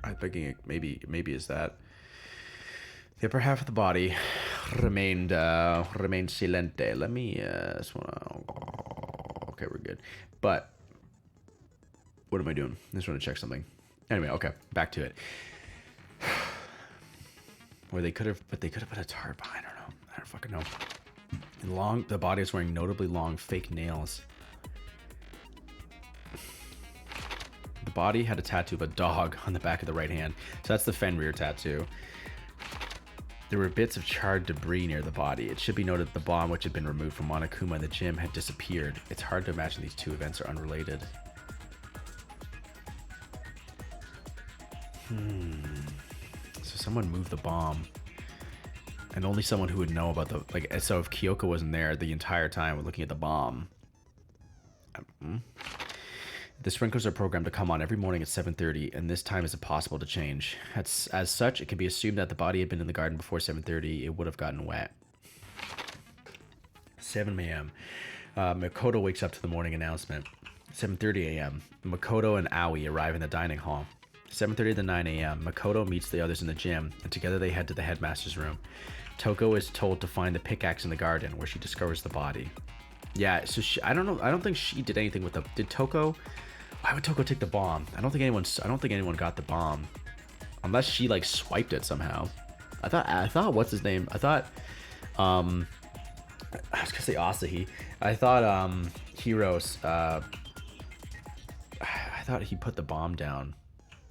I'm thinking it maybe is that the upper half of the body remained silente. Let me okay, we're good. But what am I doing? I just want to check something. Anyway, okay, back to it. Or they could have put a tarp. I don't know. I don't fucking know. The body is wearing notably long fake nails. The body had a tattoo of a dog on the back of the right hand. So that's the Fenrir tattoo. There were bits of charred debris near the body. It should be noted that the bomb, which had been removed from Monokuma in the gym, had disappeared. It's hard to imagine these two events are unrelated. So someone moved the bomb. And only someone who would know about the... Like, so if Kyoko wasn't there the entire time, we're looking at the bomb. The sprinklers are programmed to come on every morning at 7:30, and this time is impossible to change. As such, it can be assumed that the body had been in the garden before 7:30. It would have gotten wet. 7 a.m. Makoto wakes up to the morning announcement. 7:30 a.m. Makoto and Aoi arrive in the dining hall. 7:30 to 9 a.m. Makoto meets the others in the gym, and together they head to the headmaster's room. Toko is told to find the pickaxe in the garden, where she discovers the body. Yeah, so I don't know. I don't think she did anything with the... Did Toko... Why would Toko take the bomb? I don't think anyone got the bomb. Unless she, like, swiped it somehow. I thought, what's his name? I thought, I was gonna say Asahi. I thought, Heroes, I thought he put the bomb down.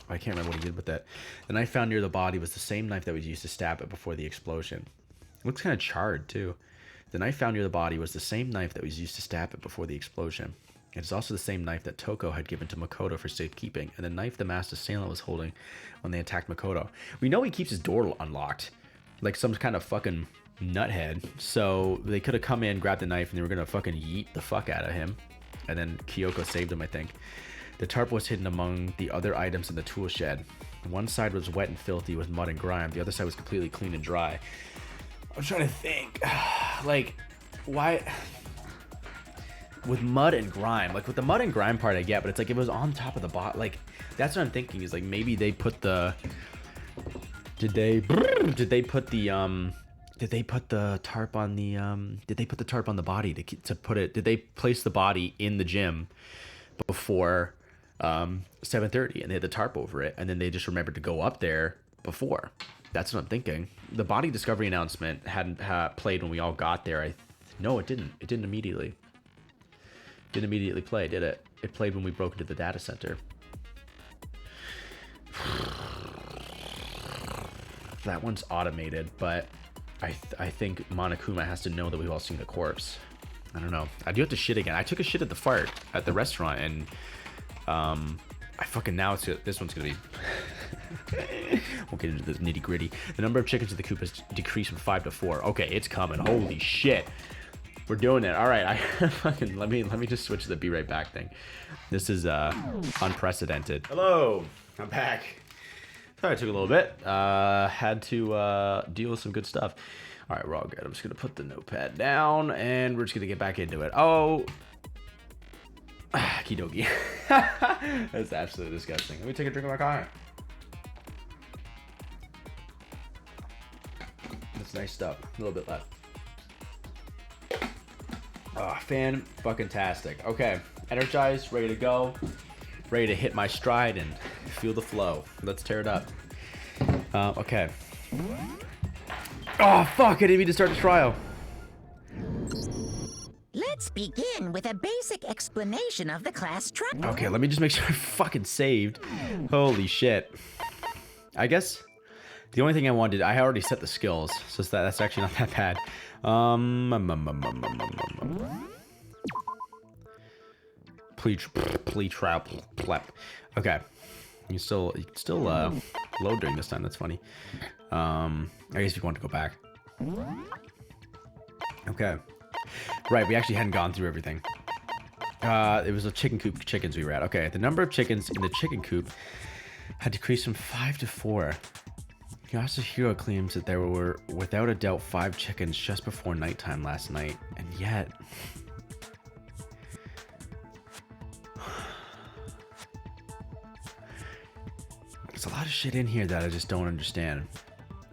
I can't remember what he did with it. The knife found near the body was the same knife that was used to stab it before the explosion. It looks kind of charred, too. The knife found near the body was the same knife that was used to stab it before the explosion. It is also the same knife that Toko had given to Makoto for safekeeping, and the knife the masked assailant was holding when they attacked Makoto. We know he keeps his door unlocked, like some kind of fucking nuthead. So they could have come in, grabbed the knife, and they were gonna fucking yeet the fuck out of him. And then Kyoko saved him, I think. The tarp was hidden among the other items in the tool shed. One side was wet and filthy with mud and grime. The other side was completely clean and dry. I'm trying to think, like, why? With mud and grime, like with the mud and grime part I get, but it's like it was on top of the bot. Like that's what I'm thinking is like maybe they put the. Did they put the tarp on the Did they put the tarp on the body to put it? Did they place the body in the gym before 7:30 and they had the tarp over it, and then they just remembered to go up there before? That's what I'm thinking. The body discovery announcement hadn't played when we all got there. No, it didn't. It didn't immediately. Didn't immediately play, did it? It played when we broke into the data center. That one's automated, but I think Monokuma has to know that we've all seen the corpse. I don't know. I do have to shit again. I took a shit at the restaurant, and I fucking now this one's gonna be. We'll get into this nitty gritty. The number of chickens in the coop has decreased from 5 to 4. Okay, it's coming. Holy shit. We're doing it. All right, I fucking let me just switch to the be right back thing. This is unprecedented. Hello, I'm back. Sorry, it took a little bit. Had to deal with some good stuff. All right, we're all good. I'm just gonna put the notepad down, and we're just gonna get back into it. Oh, kidogi. That's absolutely disgusting. Let me take a drink of my coffee. That's nice stuff. A little bit left. Oh, fan-fucking-tastic. Okay, energized, ready to go, ready to hit my stride and feel the flow. Let's tear it up. Okay. Oh, fuck, I didn't mean to start the trial.
Let's begin with a basic explanation of the class structure.
Okay, let me just make sure I fucking saved. Holy shit. I guess the only thing I wanted, I already set the skills, so that's actually not that bad. Plea trial plep. Okay. You still load during this time, that's funny. I guess if you want to go back. Okay. Right, we actually hadn't gone through everything. It was a chicken coop chickens we were at. Okay, the number of chickens in the chicken coop had decreased from 5 to 4. Yasuhiro claims that there were, without a doubt, 5 chickens just before nighttime last night, and yet... There's a lot of shit in here that I just don't understand.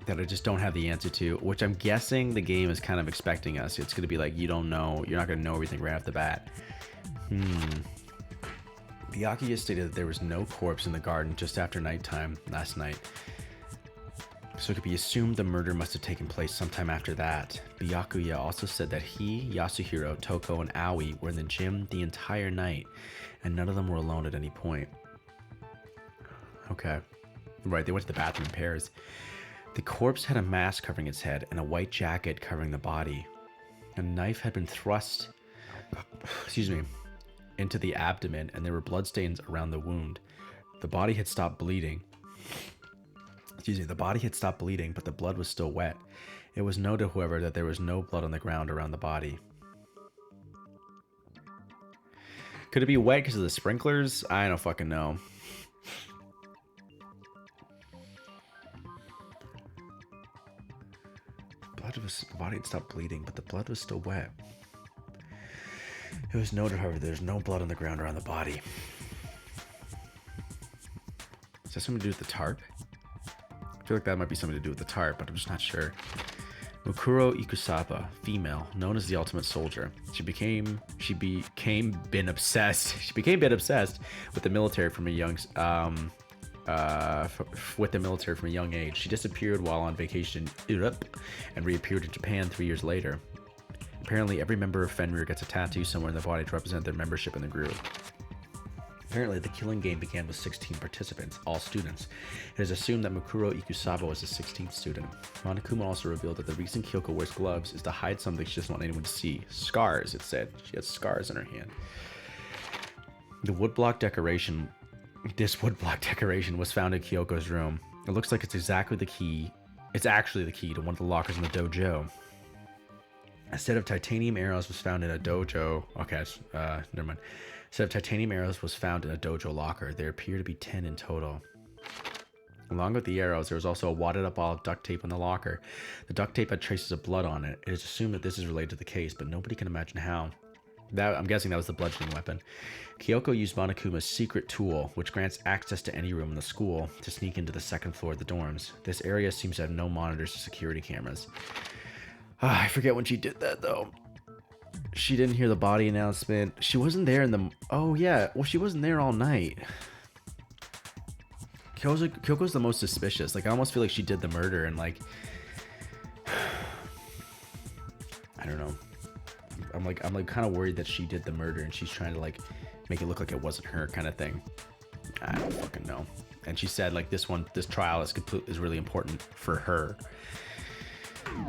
That I just don't have the answer to, which I'm guessing the game is kind of expecting us. It's going to be like, you don't know, you're not going to know everything right off the bat. Byakuya stated that there was no corpse in the garden just after nighttime last night. So it could be assumed the murder must have taken place sometime after that. Byakuya also said that he, Yasuhiro, Toko, and Aoi were in the gym the entire night, and none of them were alone at any point. Okay. Right, they went to the bathroom in pairs. The corpse had a mask covering its head and a white jacket covering the body. A knife had been thrust, into the abdomen, and there were bloodstains around the wound. The body had stopped bleeding. The body had stopped bleeding, but the blood was still wet. It was noted, however, that there was no blood on the ground around the body. Could it be wet because of the sprinklers? I don't fucking know. The body had stopped bleeding, but the blood was still wet. It was noted, however, there's no blood on the ground around the body. Is that something to do with the tarp? I feel like that might be something to do with the tarp, but I'm just not sure. Mukuro Ikusaba, female, known as the Ultimate Soldier. She became been obsessed with the military from a young age. She disappeared while on vacation in Europe and reappeared in Japan 3 years later. Apparently, every member of Fenrir gets a tattoo somewhere in the body to represent their membership in the group. Apparently, the killing game began with 16 participants, all students. It is assumed that Mukuro Ikusaba was the 16th student. Monokuma also revealed that the reason Kyoko wears gloves is to hide something she doesn't want anyone to see. Scars, it said. She has scars in her hand. This woodblock decoration was found in Kyoko's room. It looks like it's actually the key to one of the lockers in the dojo. A set of titanium arrows was found in a dojo. Okay, never mind. A set of titanium arrows was found in a dojo locker. There appear to be 10 in total. Along with the arrows, there was also a wadded up ball of duct tape in the locker. The duct tape had traces of blood on it. It is assumed that this is related to the case, but nobody can imagine how. I'm guessing that was the bludgeoning weapon. Kyoko used Monokuma's secret tool, which grants access to any room in the school, to sneak into the second floor of the dorms. This area seems to have no monitors or security cameras. I forget when she did that, though. She didn't hear the body announcement. She wasn't there in the... Oh, yeah. Well, she wasn't there all night. Kyoko's the most suspicious. Like, I almost feel like she did the murder and, like... I don't know. I'm kind of worried that she did the murder and she's trying to, like, make it look like it wasn't her kind of thing. I don't fucking know. And she said, like, this trial is really important for her.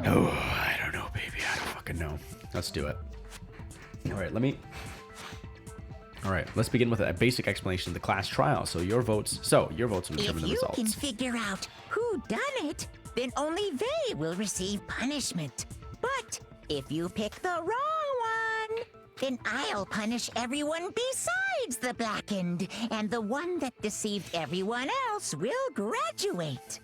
Oh, I don't know, baby. I don't fucking know. Let's do it. All right, let's begin with a basic explanation of the class trial. So your votes will determine the results.
If you can figure out who done it, then only they will receive punishment. But if you pick the wrong one, then I'll punish everyone besides the blackened, and the one that deceived everyone else will graduate.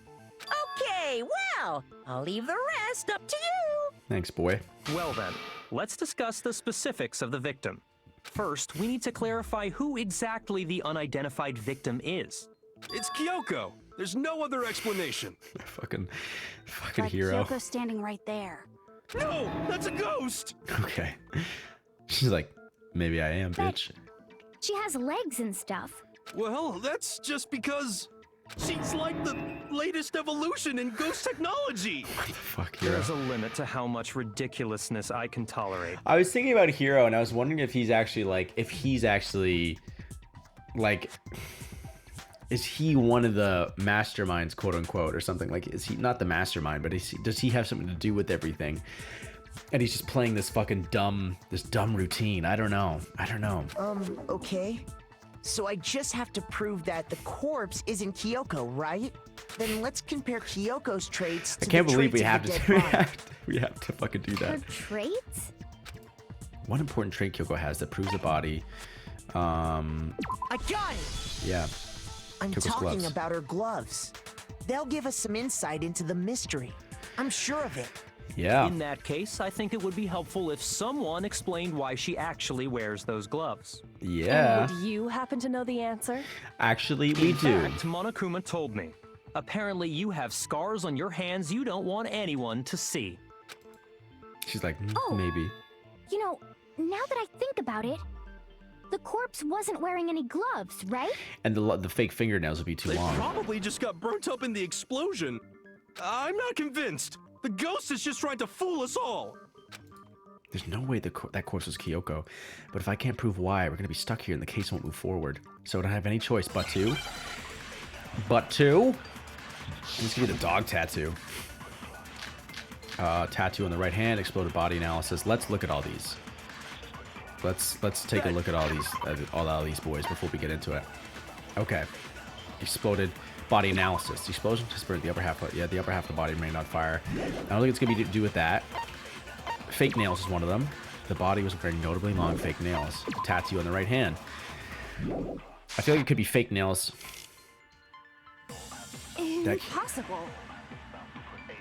Okay, well, I'll leave the rest up to you.
Thanks, boy.
Well then, let's discuss the specifics of the victim. First, we need to clarify who exactly the unidentified victim is.
It's Kyoko. There's no other explanation.
fucking
but
hero.
Kyoko's standing right there.
No, that's a ghost.
Okay. She's like, maybe I am,
But
bitch.
she has legs and stuff.
Well, that's just because... She's like the latest evolution in ghost technology.
What the fuck, Hero?
There's a limit to how much ridiculousness I can tolerate.
I was thinking about Hero, and I was wondering if he's actually like, is he one of the masterminds, quote unquote, or something? Like, is he not the mastermind, but does he have something to do with everything? And he's just playing this fucking dumb routine. I don't know.
Okay. So I just have to prove that the corpse isn't Kyoko, right? Then let's compare Kyoko's traits to
I can't
the
believe we
traits
have
of the
to.
dead body.
We have to fucking do that.
Her traits?
One important trait Kyoko has that proves a body.
I got it!
Yeah.
I'm
Kyoko's
talking
gloves.
about her gloves. They'll give us some insight into the mystery. I'm sure of it.
Yeah.
In that case, I think it would be helpful if someone explained why she actually wears those gloves.
Yeah.
And would you happen to know the answer?
Actually, we do.
In fact, Monokuma told me. Apparently, you have scars on your hands you don't want anyone to see.
She's like,
Oh.
maybe.
You know, now that I think about it, the corpse wasn't wearing any gloves, right?
And the fake fingernails would be too
They
long.
probably just got burnt up in the explosion. I'm not convinced. The ghost is just trying to fool us all.
There's no way that corpse was Kyoko. But if I can't prove why, we're going to be stuck here and the case won't move forward. So I don't have any choice but to. Let's give me the dog tattoo. Tattoo on the right hand, exploded body analysis. Let's look at all these. Let's take a look at all these boys before we get into it. Okay. Exploded body analysis. The explosion just burned the upper half. Yeah, the upper half of the body remained on fire. I don't think it's gonna be to do with that. Fake nails is one of them. The body was wearing notably long fake nails. Tattoo on the right hand. I feel like it could be fake nails.
Impossible.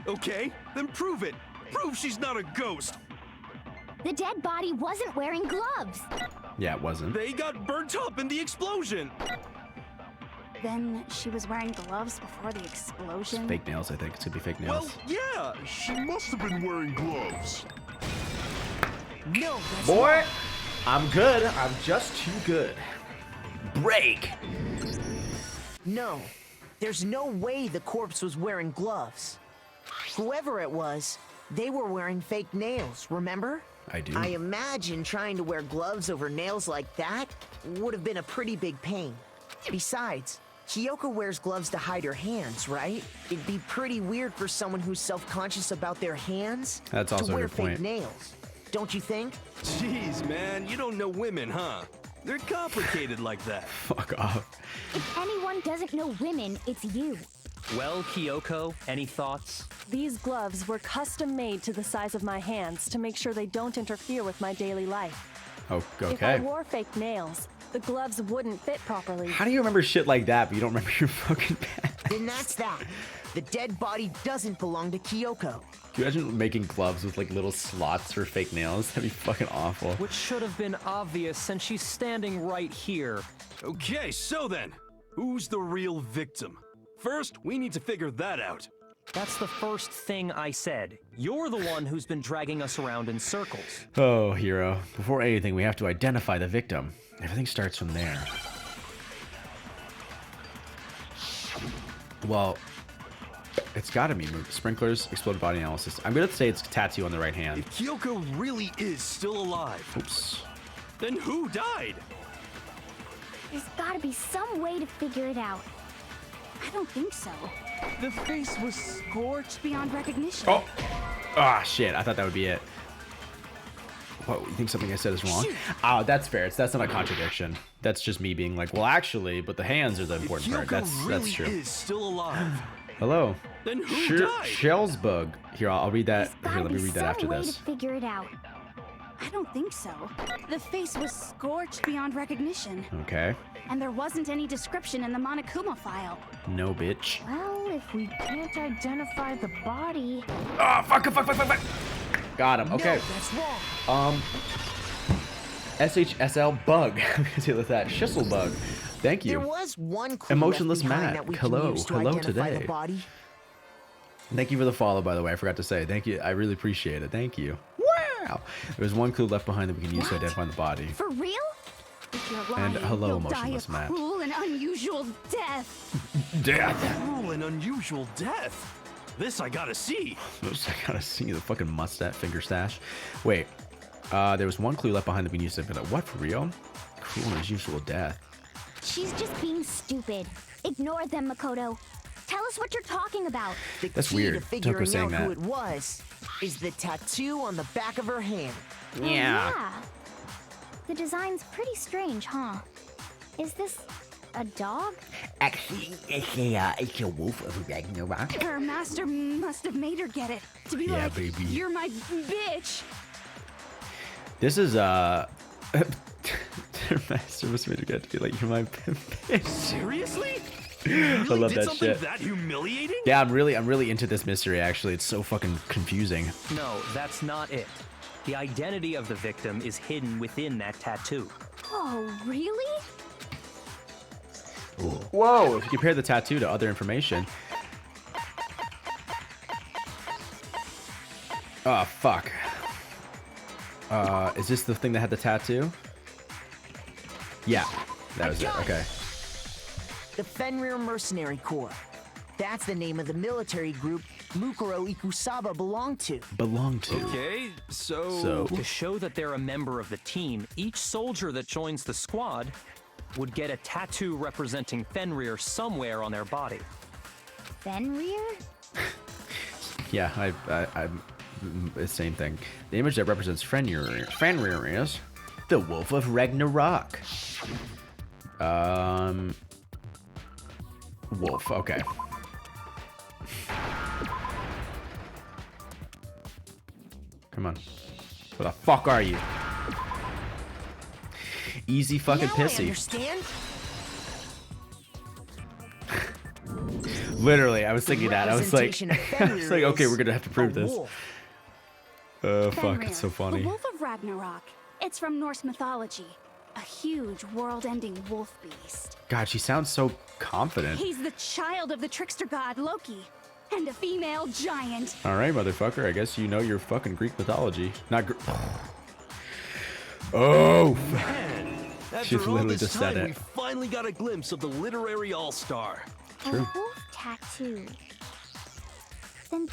Okay, then prove it. Prove she's not a ghost.
The dead body wasn't wearing gloves.
Yeah, it wasn't.
They got burnt up in the explosion.
Then she was wearing gloves before the explosion.
It's fake nails, I think. It's gonna be fake
Well,
nails.
yeah, she must have been wearing gloves.
No, that's
Boy, I'm good. I'm just too good. Break.
No, there's no way the corpse was wearing gloves. Whoever it was, they were wearing fake nails, remember?
I do.
I imagine trying to wear gloves over nails like that would have been a pretty big pain. Besides, Kyoko wears gloves to hide her hands, right? It'd be pretty weird for someone who's self-conscious about their hands
That's also
to
a
wear
good point.
fake nails. Don't you think?
Jeez, man, you don't know women, huh? They're complicated like that.
Fuck off.
If anyone doesn't know women, it's you.
Well, Kyoko, any thoughts?
These gloves were custom made to the size of my hands to make sure they don't interfere with my daily life.
Oh,
If I
okay.
wore fake nails, the gloves wouldn't fit properly.
How do you remember shit like that, but you don't remember your fucking pet?
Then that's that. The dead body doesn't belong to Kyoko.
Can you imagine making gloves with like little slots for fake nails? That'd be fucking awful.
Which should have been obvious since she's standing right here.
Okay, so then, who's the real victim? First, we need to figure that out.
That's the first thing I said. You're the one who's been dragging us around in circles.
Oh, Hero. Before anything, we have to identify the victim. Everything starts from there. Well, it's gotta be sprinklers, exploded body analysis. I'm gonna say it's tattoo on the right hand.
If Kyoko really is still alive,
Oops.
then who died?
There's gotta be some way to figure it out. I don't think so. The face was scorched beyond recognition.
Oh! Ah, shit. I thought that would be it. What, you think something I said is wrong? Oh, that's fair. That's not a contradiction. That's just me being like, well, actually, but the hands are the important part. That's true.
Is still alive.
Hello.
Then who died?
Shellsbug. Here, I'll read that. Here, let me read that after
Way
this.
to figure it out. I don't think so. The face was scorched beyond recognition,
Okay.
and there wasn't any description in the Monokuma file.
No, bitch.
Well, if we can't identify the body...
Oh, fuck. Got him. Okay.
No, that's wrong.
SHSL bug. See with that. Schissel bug. Thank you.
There was one clue
Emotionless
left behind
Matt.
that we
Hello.
can use to
Hello
identify
today.
the body.
Thank you for the follow, by the way. I forgot to say. Thank you. I really appreciate it. Thank you. Wow. There's one clue left behind that we can use to identify the body.
For real? If you're lying,
And hello,
you'll die
Emotionless
a
Matt.
cruel and unusual death.
Death. Cruel and unusual death. This I gotta see.
This I gotta see. The fucking mustache, finger stash. Wait. There was one clue left behind that we used to be like, what, for real? Cruel and unusual death.
She's just being stupid. Ignore them, Makoto. Tell us what you're talking about.
That's
key
weird.
to figuring
Toko saying
out
that.
who it was is the tattoo on the back of her hand.
Oh, yeah. The design's pretty strange, huh? Is this a dog?
Actually, it's a wolf of Ragnarok.
Her master must have made her get it. To be like,
baby.
You're my bitch.
This is their master was made to get to be like, you're my bitch.
Seriously?
I love
did
that
something
shit.
that humiliating?
Yeah, I'm really into this mystery. Actually, it's so fucking confusing.
No, that's not it. The identity of the victim is hidden within that tattoo.
Oh, really?
Whoa! If you compare the tattoo to other information. Oh fuck. Is this the thing that had the tattoo? Yeah, that was it. Okay.
The Fenrir Mercenary Corps. That's the name of the military group Mukuro Ikusaba belonged to.
Okay, so...
To show that they're a member of the team, each soldier that joins the squad would get a tattoo representing Fenrir somewhere on their body.
Fenrir?
Yeah, I'm the same thing. The image that represents Fenrir is the Wolf of Ragnarok. Wolf. Okay. Come on. Where the fuck are you? Easy fucking pissy.
I understand.
Literally, I was thinking that. I was like, okay, we're gonna have to prove this. Oh fuck,
Fenrir,
it's so funny.
The Wolf of Ragnarok. It's from Norse mythology. A huge, world-ending wolf beast.
God, she sounds so confident.
He's the child of the trickster god Loki, and a female giant.
All right, motherfucker. I guess you know your fucking Greek mythology. Not. Oh.
Man,
She
after all
literally
this
just said
time,
it.
we finally got a glimpse of the literary all-star.
True.
A wolf tattoo. Then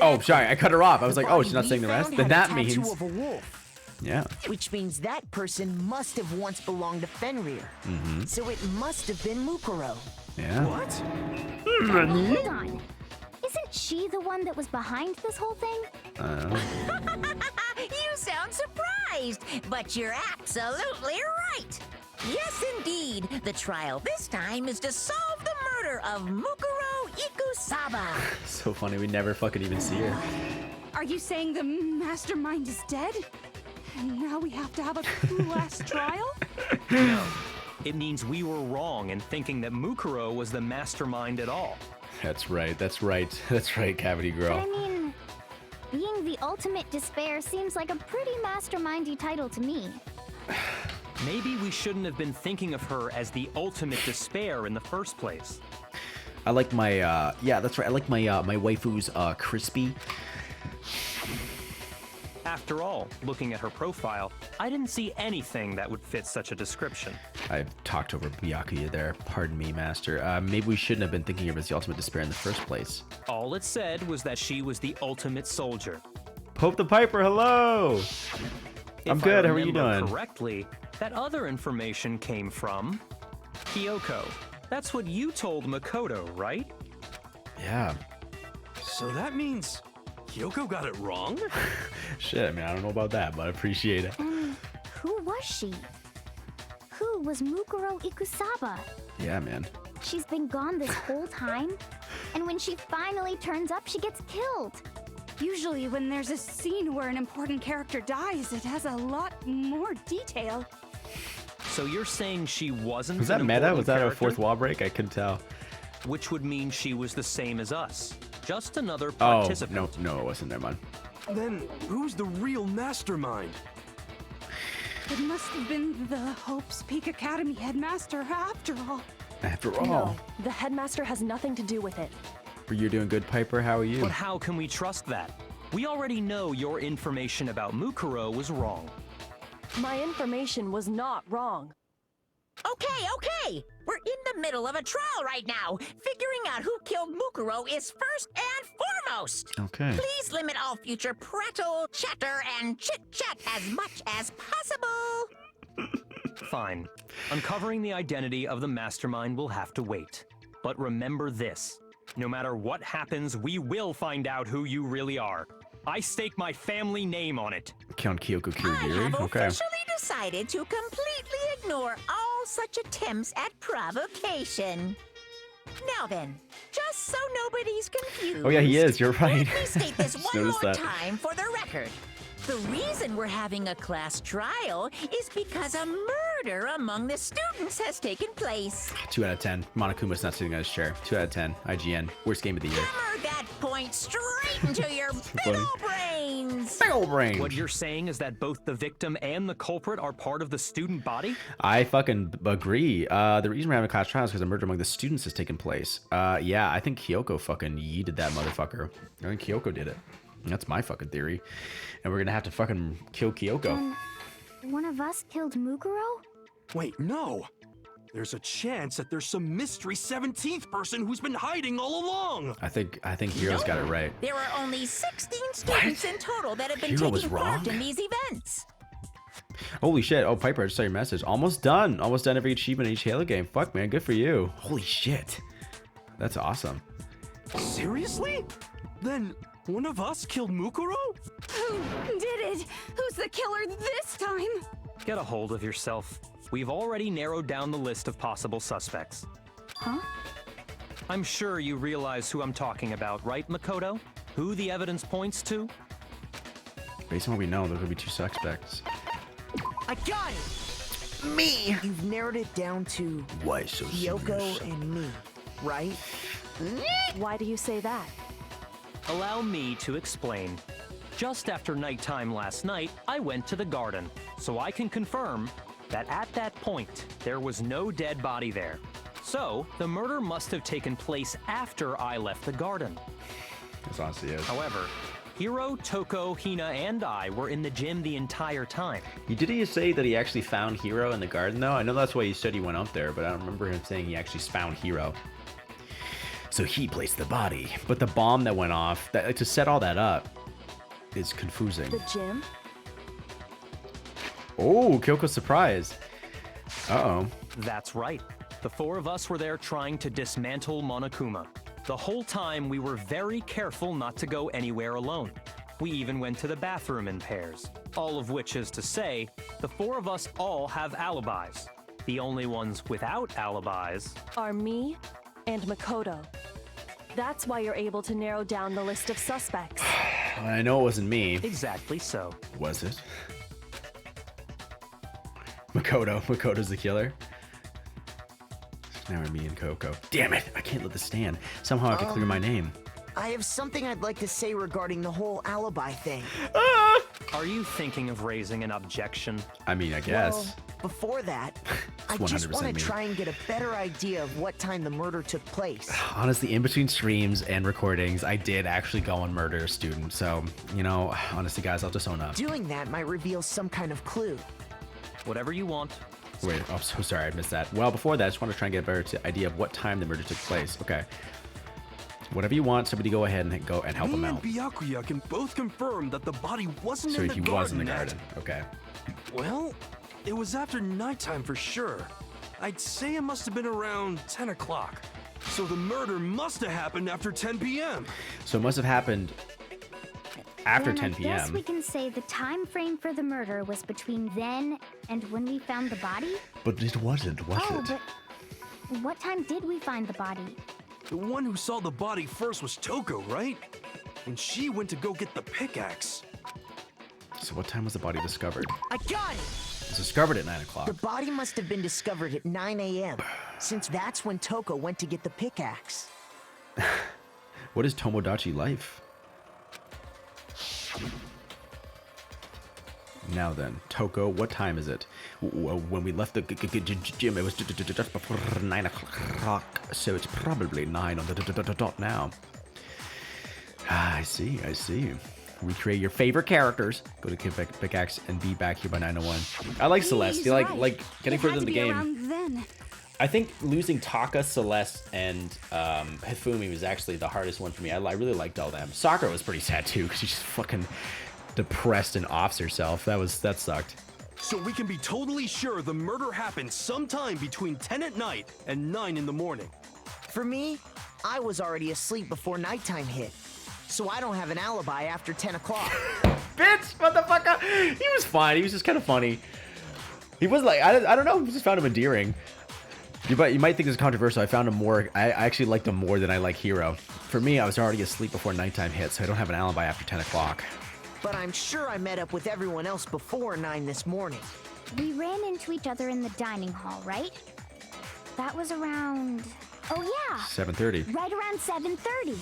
Oh, sorry, I cut her off. I was like, oh, she's not saying the rest. Then that means.
Of a wolf.
Yeah.
Which means that person must have once belonged to Fenrir.
Mm-hmm.
So it must have been Mukuro.
Yeah.
What?
hold on. Isn't she the one that was behind this whole thing?
You sound surprised, but you're absolutely right. Yes, indeed. The trial this time is to solve the murder of Mukuro Ikusaba.
So funny. We never fucking even see her.
Are you saying the mastermind is dead? And now we have to have a last trial?
No. It means we were wrong in thinking that Mukuro was the mastermind at all.
That's right. That's right. That's right, Cavity
But
Girl.
I mean, being the ultimate despair seems like a pretty mastermindy title to me.
Maybe we shouldn't have been thinking of her as the ultimate despair in the first place.
I like my, yeah, that's right. I like my, my waifu's, crispy.
After all, looking at her profile, I didn't see anything that would fit such a description.
I talked over Byakuya there. Pardon me, Master. Maybe we shouldn't have been thinking of her as the ultimate despair in the first place.
All it said was that she was the ultimate soldier.
Pope the Piper, hello! I'm good, how are you doing?
Correctly, that other information came from Kyoko. That's what you told Makoto, right?
Yeah.
So that means Kyoko got it wrong?
Shit, I mean, I don't know about that, but I appreciate it.
And who was she? Who was Mukuro Ikusaba?
Yeah, man.
She's been gone this whole time, and when she finally turns up, she gets killed. Usually when there's a scene where an important character dies, it has a lot more detail.
So you're saying she wasn't
Was that
an
meta?
important
Was that a
character?
fourth wall break? I couldn't tell.
Which would mean she was the same as us. Just another
Oh,
participant.
no, it wasn't. Never mind.
Then who's the real mastermind?
It must have been the Hope's Peak Academy headmaster after all.
After all.
No, the headmaster has nothing to do with it.
Were you doing good, Piper? How are you?
But how can we trust that? We already know your information about Mukuro was wrong.
My information was not wrong.
Okay. We're in the middle of a trial right now. Figuring out who killed Mukuro is first and foremost.
Okay.
Please limit all future prattle, chatter, and chit-chat as much as possible.
Fine. Uncovering the identity of the mastermind will have to wait. But remember this. No matter what happens, we will find out who you really are. I stake my family name on it.
Count Kyoko Kirigiri?
I have
Okay.
officially decided to completely ignore all such attempts at provocation. Now then, just so nobody's confused.
Oh yeah, he is. You're right.
Let me state this
Just
one
noticed
more
that.
time for the record. The reason we're having a class trial is because a murder among the students has taken place.
2 out of 10. Monokuma's not sitting on his chair. 2 out of 10. IGN. Worst game of the year.
Hammer that point straight into your big
funny.
ol' brains.
Big old brain.
What you're saying is that both the victim and the culprit are part of the student body?
I fucking agree. The reason we're having a class trial is because a murder among the students has taken place. Yeah, I think Kyoko fucking yeeted that motherfucker. I think Kyoko did it. That's my fucking theory. And we're gonna have to fucking kill Kyoko.
One of us killed Mukuro?
Wait, no. There's a chance that there's some mystery 17th person who's been hiding all along.
I think Hero's got it right.
There are only 16 students in total that have been
Hero was
taking part
wrong?
in these events.
Holy shit. Oh, Piper, I just saw your message. Almost done. Almost done every achievement in each Halo game. Fuck, man. Good for you. Holy shit. That's awesome.
Seriously? Then one of us killed Mukuro?
Who did it? Who's the killer this time?
Get a hold of yourself. We've already narrowed down the list of possible suspects.
Huh?
I'm sure you realize who I'm talking about, right, Makoto? Who the evidence points to?
Based on what we know, there could be 2 suspects.
I got it! Me! You've narrowed it down to
Why so
Kyoko
serious?
and me, right?
Why do you say that?
Allow me to explain. Just after nighttime last night, I went to the garden, so I can confirm that at that point, there was no dead body there. So, the murder must have taken place after I left the garden.
That's honestly it.
However, Hiro, Toko, Hina, and I were in the gym the entire time.
Did he say that he actually found Hiro in the garden, though? I know that's why he said he went up there, but I don't remember him saying he actually found Hiro. So he placed the body. But the bomb that went off, to set all that up, is confusing.
The gym?
Oh, Kyoko's surprised. Uh-oh.
That's right. The 4 of us were there trying to dismantle Monokuma. The whole time, we were very careful not to go anywhere alone. We even went to the bathroom in pairs. All of which is to say, the 4 of us all have alibis. The only ones without alibis
Are me and Makoto. That's why you're able to narrow down the list of suspects.
I know it wasn't me.
Exactly so.
Was it? Makoto's the killer. Now we're me and Coco. Damn it! I can't let this stand. Somehow I can clear my name.
I have something I'd like to say regarding the whole alibi thing.
Are you thinking of raising an objection?
I mean, I guess.
Well, before that, I
It's
just
100%
want
me.
to try and get a better idea of what time the murder took place.
Honestly, in between streams and recordings, I did actually go and murder a student. So, you know, honestly, guys, I'll just own up.
Doing that might reveal some kind of clue.
Whatever you want.
Wait, I'm so sorry I missed that. Well, before that, I just want to try and get a better idea of what time the murder took place. Okay. Whatever you want, somebody go ahead and help him
Me and
out.
Byakuya can both confirm that the body wasn't
So
in the
he
garden.
was in the
Nat.
garden. Okay.
Well, it was after nighttime for sure. I'd say it must have been around 10 o'clock. So the murder must have happened after 10 p.m.
So it must have happened after
Then
10
I guess
p.m.
we can say the time frame for the murder was between then and when we found the body?
But it wasn't, was
Oh,
it?
but what time did we find the body?
The one who saw the body first was Toko, right? And she went to go get the pickaxe.
So what time was the body discovered?
I got it!
It was discovered at 9 o'clock.
The body must have been discovered at 9 a.m., since that's when Toko went to get the pickaxe.
What is Tomodachi life? Now then, Toko, what time is it? When we left the gym, it was just before 9 o'clock, so it's probably 9 on the dot now. Ah, I see. Recreate your favorite characters. Go to Kid Pickaxe and be back here by 901. I like Celeste. You like getting further in the game. I think losing Taka, Celeste, and Hifumi was actually the hardest one for me. I really liked all them. Sakura was pretty sad too because she's just fucking depressed and offs herself. That sucked.
So we can be totally sure the murder happened sometime between 10 at night and 9 in the morning.
For me, I was already asleep before nighttime hit, so I don't have an alibi after 10 o'clock.
Bitch, motherfucker! He was fine. He was just kind of funny. He was like, I don't know. I just found him endearing. You might think this is controversial. I found him more. I actually liked him more than I like Hero. For me, I was already asleep before nighttime hit, so I don't have an alibi after 10 o'clock.
But I'm sure I met up with everyone else before 9 this morning.
We ran into each other in the dining hall, right? That was around... Oh yeah!
7:30.
Right around 7:30.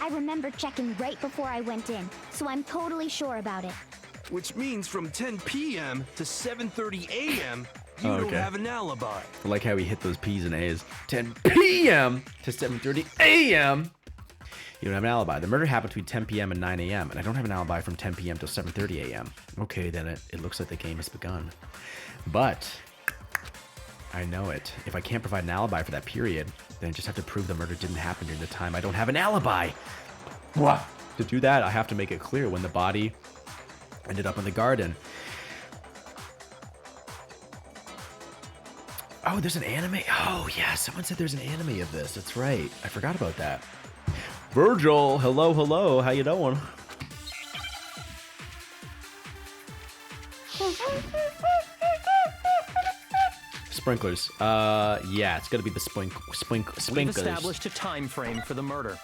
I remember checking right before I went in, so I'm totally sure about it.
Which means from 10 p.m. to 7:30 a.m., you don't have an alibi.
I like how he hit those P's and A's. 10 p.m. to 7:30 a.m. You don't have an alibi. The murder happened between 10 p.m. and 9 a.m., and I don't have an alibi from 10 p.m. till 7:30 a.m. Okay, then it looks like the game has begun. But I know it. If I can't provide an alibi for that period, then I just have to prove the murder didn't happen during the time I don't have an alibi. What? To do that, I have to make it clear when the body ended up in the garden. Oh, there's an anime? Oh, yeah, someone said there's an anime of this. That's right. I forgot about that. Virgil, hello. How you doing? Sprinklers. Yeah, it's gonna be the sprinklers.
We've established a time frame for the murder.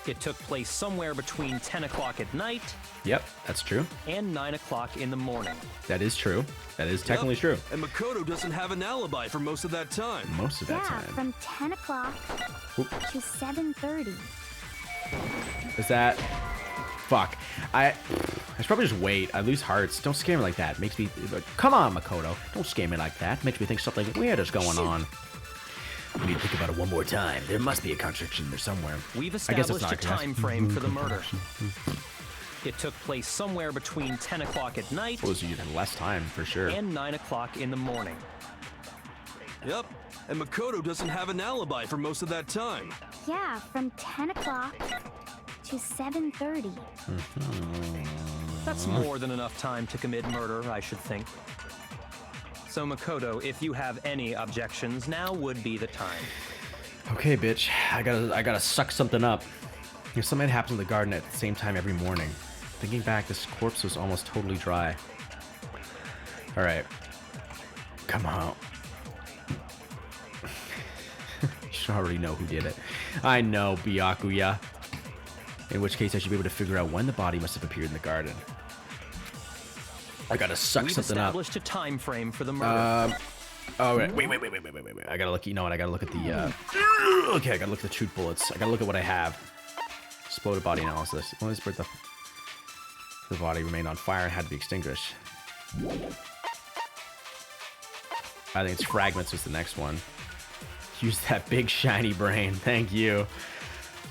It took place somewhere between 10 o'clock at night.
Yep, that's true.
And 9 o'clock in the morning.
That is true. That is technically true.
And Makoto doesn't have an alibi for most of that time.
Most of that time.
Yeah, from 10 o'clock to 7:30.
Is that... Fuck. I should probably just wait. I lose hearts. Don't scare me like that. Makes me... Come on, Makoto. Don't scare me like that. Makes me think something weird is going on. We need to think about it one more time. There must be a contradiction there somewhere.
We've established a time frame for the murder. It took place somewhere between 10 o'clock at night.
Well, so you had less time, for sure.
And 9 o'clock in the morning.
Yep. And Makoto doesn't have an alibi for most of that time.
Yeah, from 10 o'clock to 7:30.
That's more than enough time to commit murder, I should think. So Makoto, if you have any objections, now would be the time.
Okay, bitch. I gotta suck something up. If something happens in the garden at the same time every morning. Thinking back, this corpse was almost totally dry. Alright. Come on. You should already know who did it. I know, Byakuya. In which case, I should be able to figure out when the body must have appeared in the garden. I gotta suck something up.
We've established a time frame for the murder.
Oh, wait. I gotta look. You know what? I gotta look at the. Okay, I gotta look at the truth bullets. I gotta look at what I have. Exploded body analysis. Only spread the body remained on fire and had to be extinguished. I think it's fragments was the next one. Use that big shiny brain. Thank you.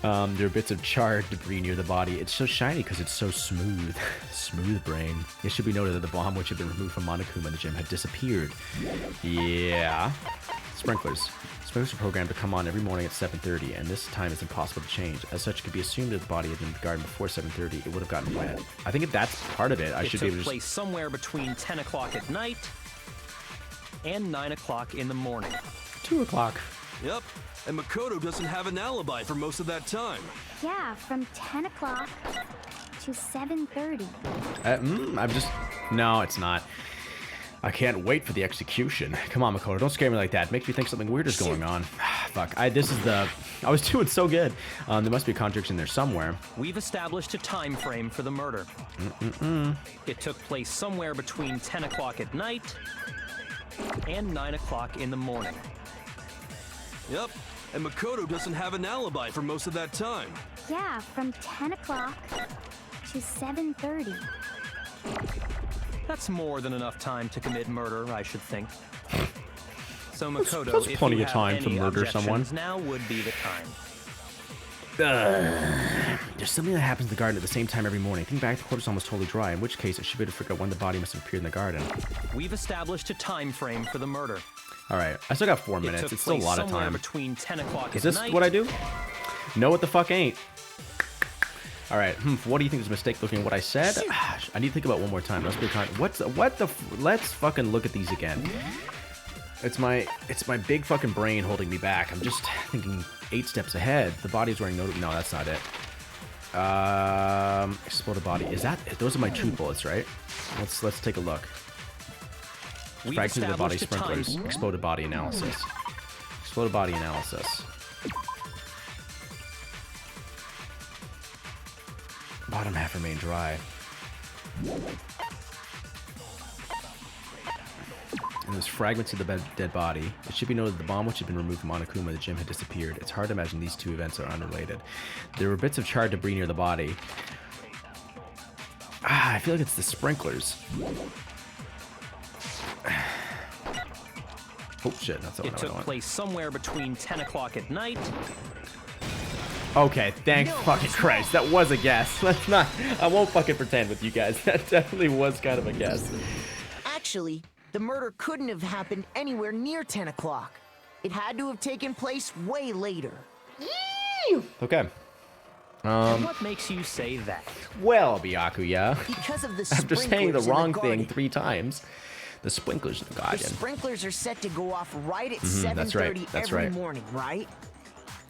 There are bits of charred debris near the body. It's so shiny because it's so smooth. Smooth brain. It should be noted that the bomb which had been removed from Monokuma in the gym had disappeared. Yeah. Sprinklers. Sprinklers are programmed to come on every morning at 7:30, and this time is impossible to change. As such, it could be assumed that the body had been in the garden before 7:30. It would have gotten wet. I think if that's part of it, I should be able to
It took place somewhere between 10 o'clock at night and 9 o'clock in the morning.
2 o'clock.
Yep. And Makoto doesn't have an alibi for most of that time.
Yeah, from 10 o'clock to 7:30.
I'm just... No, it's not. I can't wait for the execution. Come on, Makoto, don't scare me like that. Makes me think something weird is going on. Fuck, this is the... I was doing so good. There must be a contradiction there somewhere.
We've established a time frame for the murder. It took place somewhere between 10 o'clock at night and 9 o'clock in the morning.
Yep. And Makoto doesn't have an alibi for most of that time.
Yeah, from 10 o'clock to 7:30.
That's more than enough time to commit murder, I should think. So Makoto,
that's
if
plenty
you
of time
have
to
any
murder someone.
objections, now would be the time.
there's something that happens in the garden at the same time every morning. Think back, the corpse is almost totally dry, in which case I should be able to figure out when the body must have appeared in the garden.
We've established a time frame for the murder.
All right, I still got 4 minutes. It's still a lot of time.
Between 10 o'clock
is this what I do? No, what the fuck ain't. All right, what do you think is a mistake looking at what I said? I need to think about it one more time. Let's be kind. Let's fucking look at these again. It's my big fucking brain holding me back. I'm just thinking 8 steps ahead. The body's wearing no, that's not it. Exploded body. Is that? Those are my 2 bullets, right? Let's take a look. Fragment of the body sprinklers. Exploded body analysis. Exploded body analysis. Bottom half remain dry. And there's fragments of the dead body. It should be noted that the bomb which had been removed from Monokuma, the gym, had disappeared. It's hard to imagine these 2 events are unrelated. There were bits of charred debris near the body. I feel like it's the sprinklers. Oh shit, that's what I want.
It took place somewhere between 10 o'clock at night.
Okay, thank fucking Christ. That was a guess. Let's not. I won't fucking pretend with you guys. That definitely was kind of a guess.
Actually, the murder couldn't have happened anywhere near 10 o'clock. It had to have taken place way later.
Okay.
And what makes you say that?
Well, Byakuya.
Because of the
After saying the
sprinklers
wrong
in the
thing
garden.
3 times, the sprinklers in the garden.
The sprinklers are set to go off right at 7:30 every morning, right?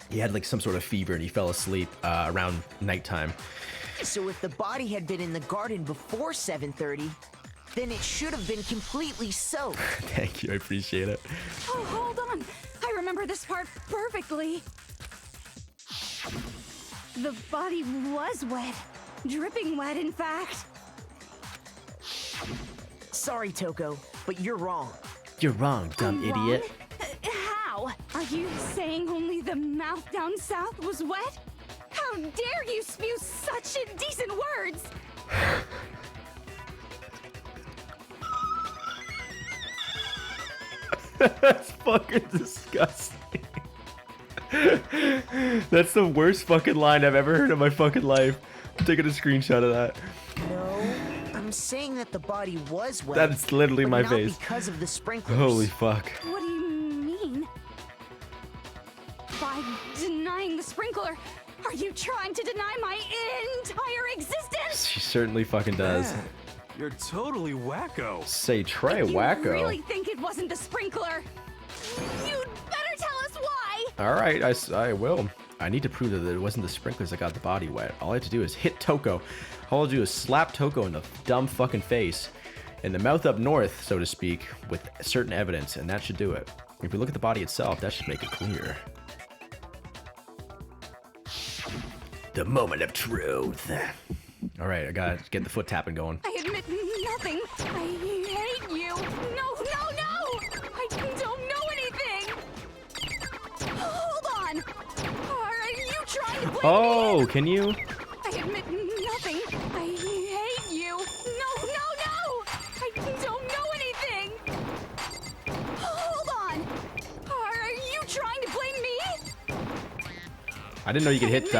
He had like some sort of fever and he fell asleep around nighttime.
So if the body had been in the garden before 7:30, then it should have been completely soaked.
Thank you, I appreciate it.
Oh, hold on. I remember this part perfectly. The body was wet. Dripping wet, in fact.
Sorry, Toko, but you're wrong.
You're wrong, dumb idiot.
How? Are you saying only the mouth down south was wet? How dare you spew such indecent words?
That's fucking disgusting. That's the worst fucking line I've ever heard in my fucking life. I'm taking a screenshot of that.
No, I'm saying that the body was wet.
That's literally
but
my
not
face.
Because of the sprinklers.
Holy fuck.
What do you mean? By denying the sprinkler, are you trying to deny my entire existence?
She certainly fucking does.
Yeah, you're totally wacko.
Say try
If
wacko.
you really think it wasn't the sprinkler, you'd better tell us why.
All right, I will. I need to prove that it wasn't the sprinklers that got the body wet. All I have to do is hit Toko. All I'll do is slap Toko in the dumb fucking face, in the mouth up north, so to speak, with certain evidence, and that should do it. If we look at the body itself, that should make it clear. The moment of truth. All right, I gotta get the foot tapping going.
I admit nothing. I hate you. No, no, no! I don't know anything. Hold on. Are you trying to blame me?
Oh, can you?
I admit nothing. I hate you. No, no, no! I don't know anything. Hold on. Are you trying to blame me?
I didn't know you could hit 2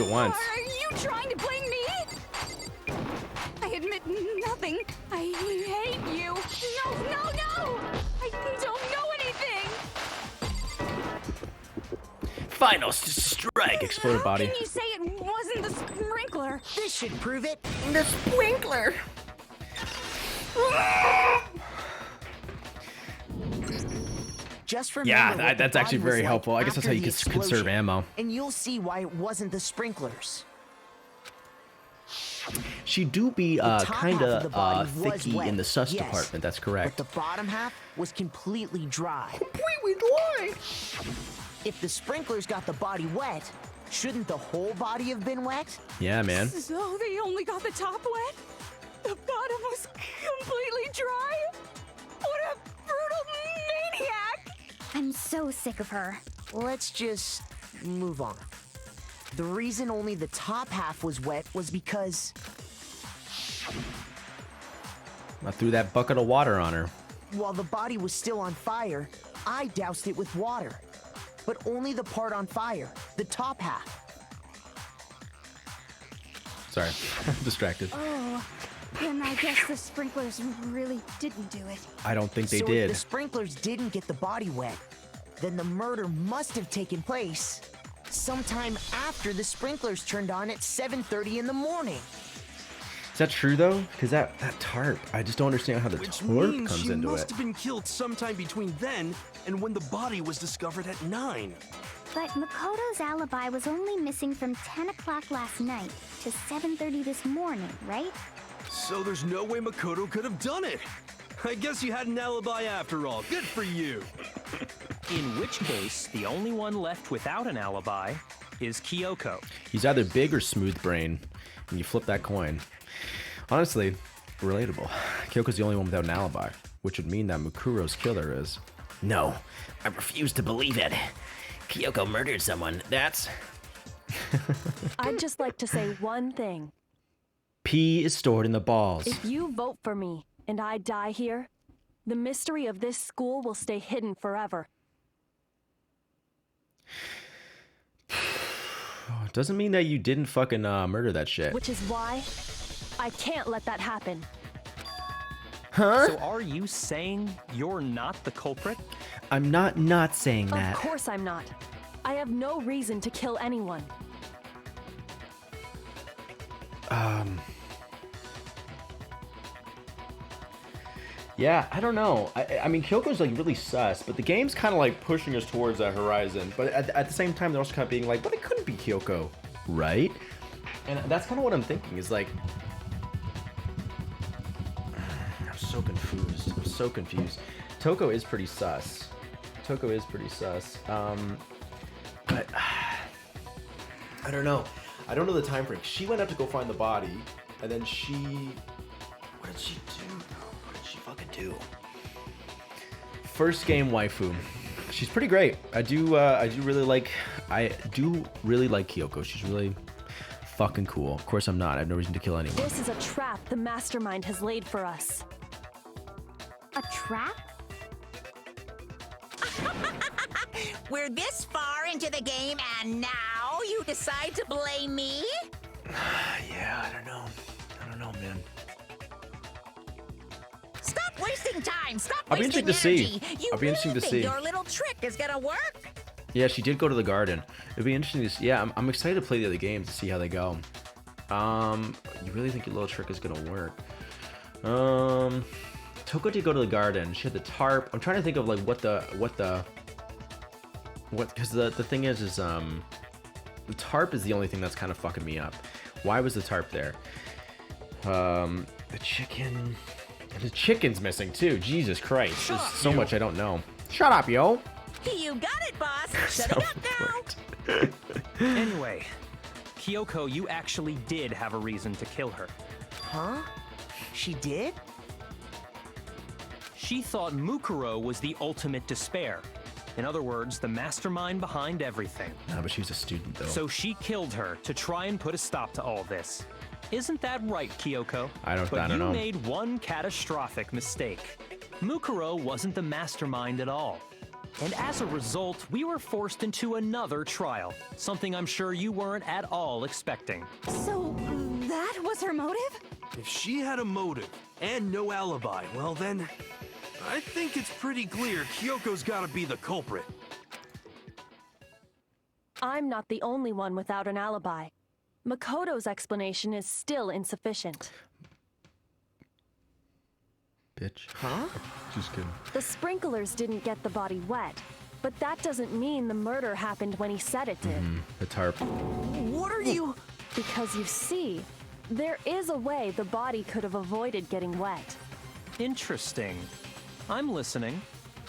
at once.
Are you trying to blame me? I admit nothing. I hate you. No, no, no! I don't know anything.
Final strike! Exploded body.
How can you say it wasn't the sprinkler?
This should prove it.
The sprinkler.
Just remember
Yeah,
what the
that's actually
body was
very
like
helpful. I guess that's
after
how you
the
can conserve
explosion,
ammo.
And you'll see why it wasn't the sprinklers.
She do be
top half
kind
of the body
of
was
thicky
wet,
in the sus
yes,
department. That's correct.
But the bottom half was completely dry.
Completely dry.
If the sprinklers got the body wet, shouldn't the whole body have been wet?
Yeah, man.
So they only got the top wet? The bottom was completely dry? What a brutal maniac!
I'm so sick of her.
Let's just move on. The reason only the top half was wet was because
I threw that bucket of water on her.
while the body was still on fire, I doused it with water. But only the part on fire, the top half.
Sorry, distracted.
Oh, then I guess the sprinklers really didn't do it.
I don't think they
So
did.
if the sprinklers didn't get the body wet, then the murder must have taken place sometime after the sprinklers turned on at 7:30 in the morning.
Is that true though? Because that tarp, I just don't understand how the
Which
tarp
means
comes
she
into
must
it.
have been killed sometime between then and when the body was discovered at 9.
But Makoto's alibi was only missing from 10 o'clock last night to 7:30 this morning, right?
So there's no way Makoto could have done it. I guess you had an alibi after all. Good for you.
In which case, the only one left without an alibi is Kyoko.
He's either big or smooth brain, and you flip that coin. Honestly, relatable. Kyoko's the only one without an alibi, which would mean that Mukuro's killer is.
No, I refuse to believe it. Kyoko murdered someone. That's...
I'd just like to say one thing.
Pee is stored in the balls.
If you vote for me and I die here, the mystery of this school will stay hidden forever.
Doesn't mean that you didn't fucking murder that shit.
Which is why I can't let that happen.
Huh?
So are you saying you're not the culprit?
I'm not saying that.
Of course I'm not. I have no reason to kill anyone.
Yeah, I don't know. I mean, Kyoko's like really sus, but the game's kind of like pushing us towards that horizon. But at the same time, they're also kind of being like, but it couldn't be Kyoko, right? And that's kind of what I'm thinking is like, I'm so confused. I'm so confused. Toko is pretty sus. Toko is pretty sus. But I don't know. I don't know the time frame. She went up to go find the body, and then she. What did she do? What did she fucking do? First game waifu. She's pretty great. I do really like Kyoko. She's really fucking cool. Of course I'm not. I have no reason to kill anyone.
This is a trap the mastermind has laid for us.
A trap?
We're this far into the game and now you decide to blame me?
Yeah, I don't know, man.
Stop wasting time! Stop
I'll be
wasting
interested to
energy!
see.
You
I'll be interesting
really
to
think
see.
your little trick is gonna work?
Yeah, she did go to the garden. It'd be interesting to see. Yeah, I'm excited to play the other games to see how they go. You really think your little trick is gonna work? Toko did go to the garden. She had the tarp. I'm trying to think of like what because the thing is the tarp is the only thing that's kind of fucking me up. Why was the tarp there? The chicken's missing too. Jesus Christ, there's so much I don't know. Shut up, yo.
You got it, boss. Shut it up now.
Anyway, Kyoko, you actually did have a reason to kill her.
Huh? She did?
She thought Mukuro was the ultimate despair. In other words, the mastermind behind everything.
No, but she was a student though.
So she killed her to try and put a stop to all this. Isn't that right, Kyoko?
I don't
But you
know.
made one catastrophic mistake. Mukuro wasn't the mastermind at all. And as a result, we were forced into another trial, something I'm sure you weren't at all expecting.
So, that was her motive?
If she had a motive and no alibi, well then, I think it's pretty clear Kyoko's gotta be the culprit.
I'm not the only one without an alibi. Makoto's explanation is still insufficient.
Bitch.
Huh?
Just kidding.
The sprinklers didn't get the body wet, but that doesn't mean the murder happened when he said it did.
The tarp.
What are you...
Because you see, there is a way the body could have avoided getting wet.
Interesting. I'm listening.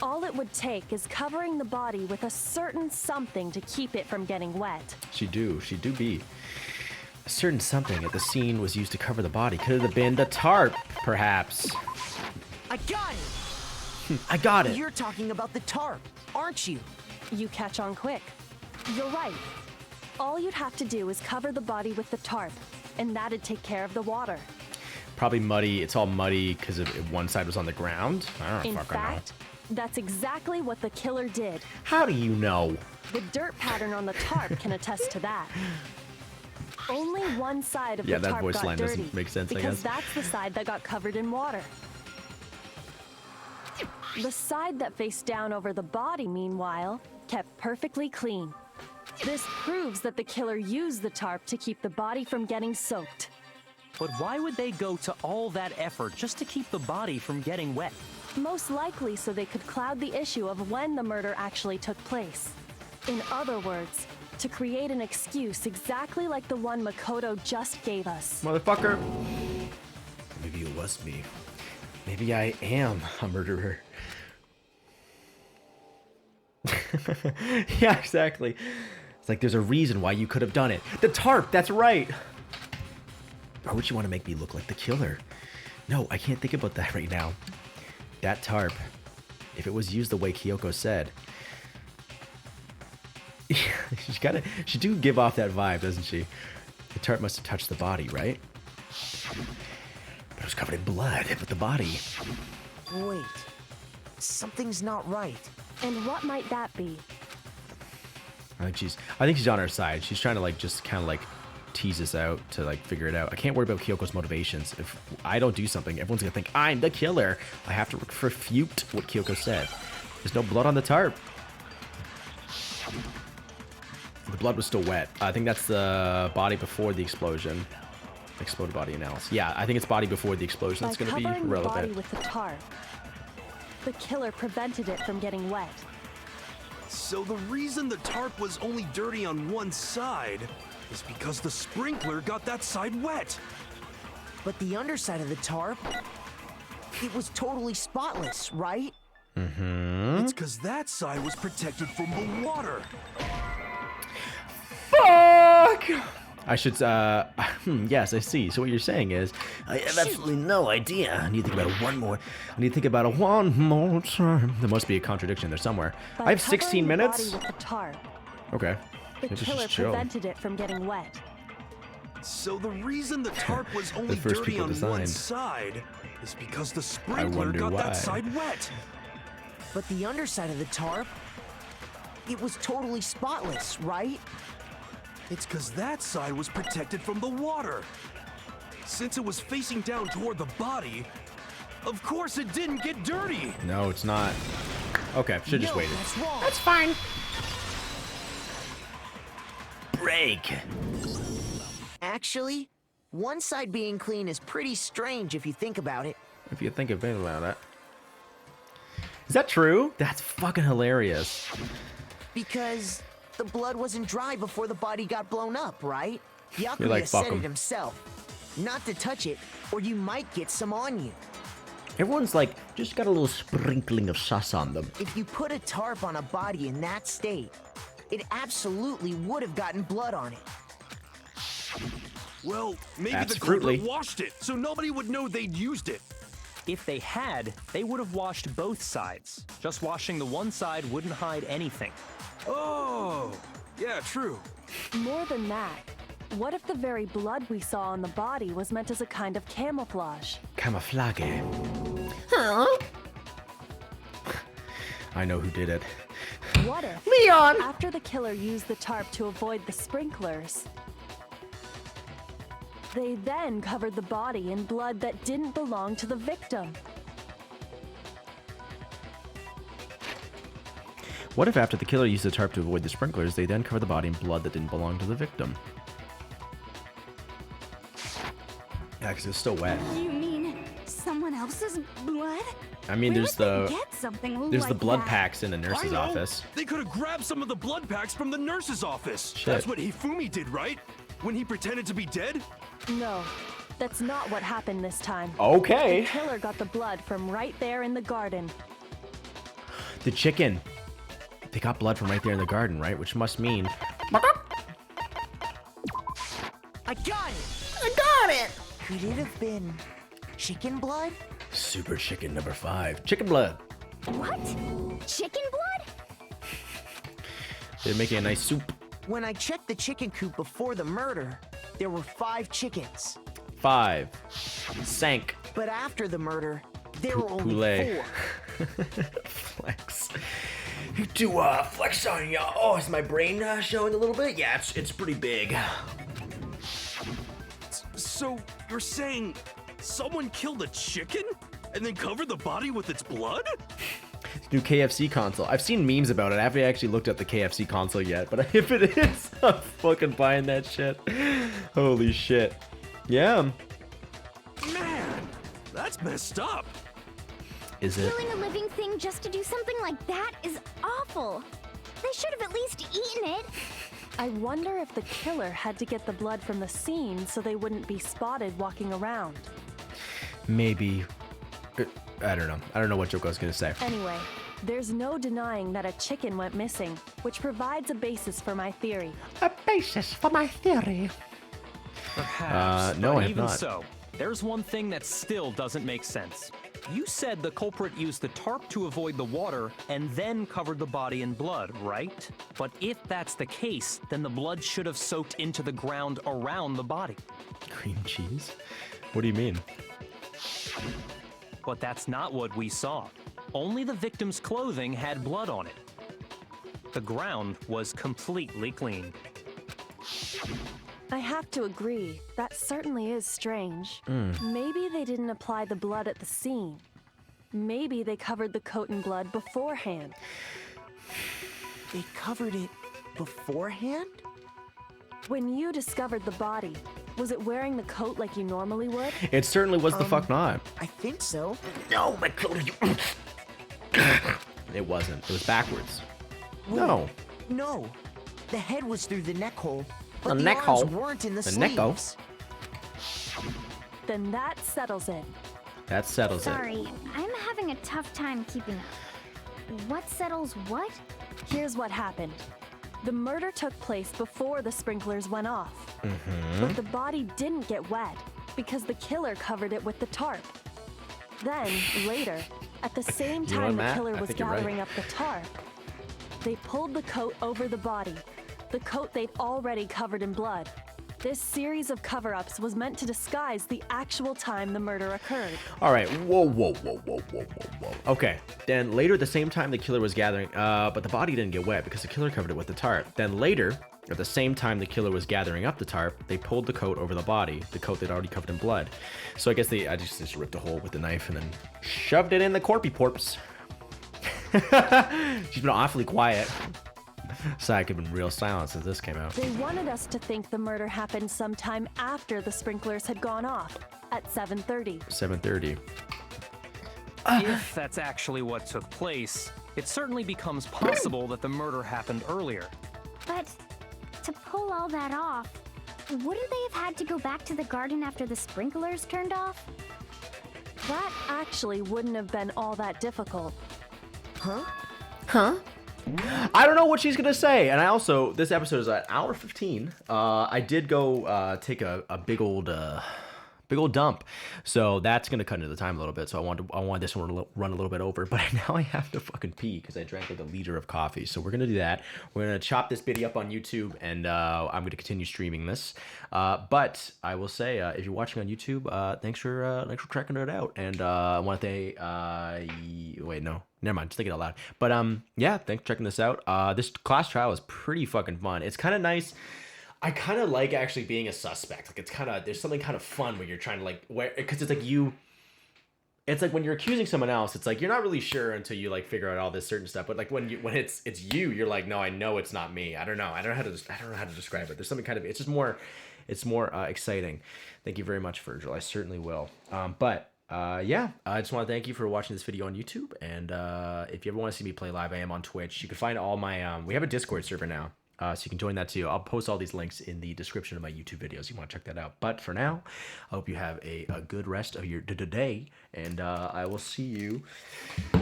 All it would take is covering the body with a certain something to keep it from getting wet.
She do be. A certain something at the scene was used to cover the body. Could have been the tarp, perhaps.
I got it!
I got it.
You're talking about the tarp, aren't you?
You catch on quick. You're right. All you'd have to do is cover the body with the tarp, and that'd take care of the water.
Probably muddy. It's all muddy because one side was on the ground. I don't
In
fucking know.
fact, that's exactly what the killer did.
How do you know?
The dirt pattern on the tarp can attest to that. Only one side of
Yeah,
the
that
tarp
voice
got
line
dirty,
doesn't make sense, I
because
guess.
that's the side that got covered in water. The side that faced down over the body, meanwhile, kept perfectly clean. This proves that the killer used the tarp to keep the body from getting soaked.
But why would they go to all that effort just to keep the body from getting wet?
Most likely so they could cloud the issue of when the murder actually took place. In other words, to create an excuse exactly like the one Makoto just gave us.
Motherfucker. Maybe it was me. Maybe I am a murderer. Yeah, exactly. It's like there's a reason why you could have done it. The tarp, that's right. Or would you want to make me look like the killer? No, I can't think about that right now. That tarp, if it was used the way Kyoko said, she do give off that vibe, doesn't she? The tarp must have touched the body, right? But it was covered in blood, but the body.
Wait, something's not right.
And what might that be?
I think she's on our side. She's trying to like just kind of like tease us out to like figure it out. I can't worry about Kyoko's motivations. If I don't do something, everyone's gonna think I'm the killer. I have to refute what Kyoko said. There's no blood on the tarp. The blood was still wet. I think that's the body before the explosion. Exploded body analysis. Yeah, I think it's body before the explosion. That's gonna be
By covering the body
relevant.
with the tarp, the killer prevented it from getting wet.
So the reason the tarp was only dirty on one side is because the sprinkler got that side wet.
But the underside of the tarp, it was totally spotless, right?
Mm-hmm.
It's because that side was protected from the water.
Fuck! I should, yes, I see. So what you're saying is,
I have absolutely no idea. I need to think about it one more.
I need to think about it one more time. There must be a contradiction there somewhere.
By
I have
covering
16
the
minutes?
body with the tarp,
Okay.
the
Maybe
killer
just chill.
prevented it from getting wet.
So the reason the tarp was only
first
dirty
people
on one
designed.
side is because the sprinkler
wonder
got
why.
that side wet.
But the underside of the tarp, it was totally spotless, right?
It's because that side was protected from the water. Since it was facing down toward the body, of course it didn't get dirty.
No, it's not. Okay, should just waited.
That's wrong.
That's fine. Break.
Actually, one side being clean is pretty strange if you think about it.
If you think a bit about it. Is that true? That's fucking hilarious.
Because the blood wasn't dry before the body got blown up, right?
You're
Yakuya
like, fuck
said
'em.
it himself. Not to touch it, or you might get some on you.
Everyone's like, just got a little sprinkling of sauce on them.
If you put a tarp on a body in that state, it absolutely would have gotten blood on it.
Well, maybe
That's
the culprit
fruitly.
washed it, so nobody would know they'd used it.
If they had, they would have washed both sides. Just washing the one side wouldn't hide anything.
Oh, yeah, true.
More than that, what if the very blood we saw on the body was meant as a kind of camouflage?
Camouflage.
Huh?
I know who did it.
What if,
Leon!
after the killer used the tarp to avoid the sprinklers, they then covered the body in blood that didn't belong to the victim?
What if after the killer used the tarp to avoid the sprinklers, they then covered the body in blood that didn't belong to the victim? Yeah, because it's still wet.
You mean someone else's blood?
I mean,
Where
there's
would
the
they get something
there's the
like
blood
that?
packs in the nurse's
I know.
office.
They could have grabbed some of the blood packs from the nurse's office.
Shit.
That's what Hifumi did, right? When he pretended to be dead?
No, that's not what happened this time.
Okay.
The killer got the blood from right there in the garden.
The chicken. They got blood from right there in the garden, right? Which must mean
I got it!
I got it!
Could it have been chicken blood?
super chicken number 5. Chicken blood.
What? Chicken blood?
They're making a nice soup.
When I checked the chicken coop before the murder, there were 5 chickens.
5. Sank.
But after the murder, there were only
Poulet.
4.
Flex.
To flex on y'all. Oh, is my brain showing a little bit? Yeah, it's pretty big.
So you're saying someone killed a chicken and then covered the body with its blood?
New KFC console. I've seen memes about it. I haven't actually looked at the KFC console yet, but if it is, I'm fucking buying that shit. Holy shit. Yeah.
Man, that's messed up.
Is it?
Killing a living thing just to do something like that is awful. They should have at least eaten it.
I wonder if the killer had to get the blood from the scene so they wouldn't be spotted walking around.
Maybe. I don't know. I don't know what Joko's gonna say.
Anyway, there's no denying that a chicken went missing, which provides a basis for my theory.
A basis for my theory.
Perhaps,
no,
but
I have
even
not.
so, there's one thing that still doesn't make sense. You said the culprit used the tarp to avoid the water and then covered the body in blood, right? But if that's the case, then the blood should have soaked into the ground around the body.
Cream cheese? What do you mean?
But that's not what we saw. Only the victim's clothing had blood on it. The ground was completely clean.
I have to agree, that certainly is strange. Maybe they didn't apply the blood at the scene. Maybe they covered the coat in blood beforehand.
They covered it beforehand?
When you discovered the body, was it wearing the coat like you normally would?
It certainly was the fuck not.
I think so.
No, my coat.
It wasn't. It was backwards.
Wait,
No.
No. The head was through the neck hole, but
The
the
neck
arms
hole?
weren't in the
The neck hole?
sleeves.
Then that settles it.
That settles it.
Sorry, I'm having a tough time keeping up. What settles what?
Here's what happened. The murder took place before the sprinklers went off.
Mm-hmm.
But the body didn't get wet because the killer covered it with the tarp. Then, later, at the same
You know what,
time the
Matt?
killer
I
was
think you're right.
gathering up the tarp, they pulled the coat over the body, the coat they'd already covered in blood. This series of cover-ups was meant to disguise the actual time the murder occurred.
All right. Whoa. Okay. Then later, at the same time the killer was gathering, but the body didn't get wet because the killer covered it with the tarp. Then later, at the same time the killer was gathering up the tarp, they pulled the coat over the body, the coat they'd already covered in blood. So I guess I just ripped a hole with the knife and then shoved it in the corpy porps. She's been awfully quiet. Psych had been real silent since this came out.
They wanted us to think the murder happened sometime after the sprinklers had gone off, at 7:30.
7:30.
If that's actually what took place, it certainly becomes possible that the murder happened earlier.
But to pull all that off, wouldn't they have had to go back to the garden after the sprinklers turned off?
That actually wouldn't have been all that difficult.
Huh? I don't know what she's gonna say. And I also, this episode is at hour 15. I did go take a big old dump, so that's gonna cut into the time a little bit. So I want this one to run a little bit over, but now I have to fucking pee because I drank like a liter of coffee. So we're gonna do that. We're gonna chop this video up on YouTube, and I'm gonna continue streaming this. But I will say, if you're watching on YouTube, thanks for checking it out. And I want to thank. Wait, no. Never mind, just thinking out loud. But yeah, thanks for checking this out. This class trial is pretty fucking fun. It's kind of nice. I kind of like actually being a suspect. Like, it's kind of, there's something kind of fun when you're trying to like, because it's like it's like when you're accusing someone else, it's like you're not really sure until you like figure out all this certain stuff. But like when it's you, you're like, no, I know it's not me. I don't know how to describe it. There's something kind of, it's more exciting. Thank you very much, Virgil. I certainly will. Yeah, I just want to thank you for watching this video on YouTube. And if you ever want to see me play live, I am on Twitch. You can find all my, we have a Discord server now. So you can join that too. I'll post all these links in the description of my YouTube videos. You want to check that out. But for now, I hope you have a good rest of your day. And I will see you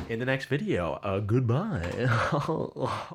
in the next video. Goodbye.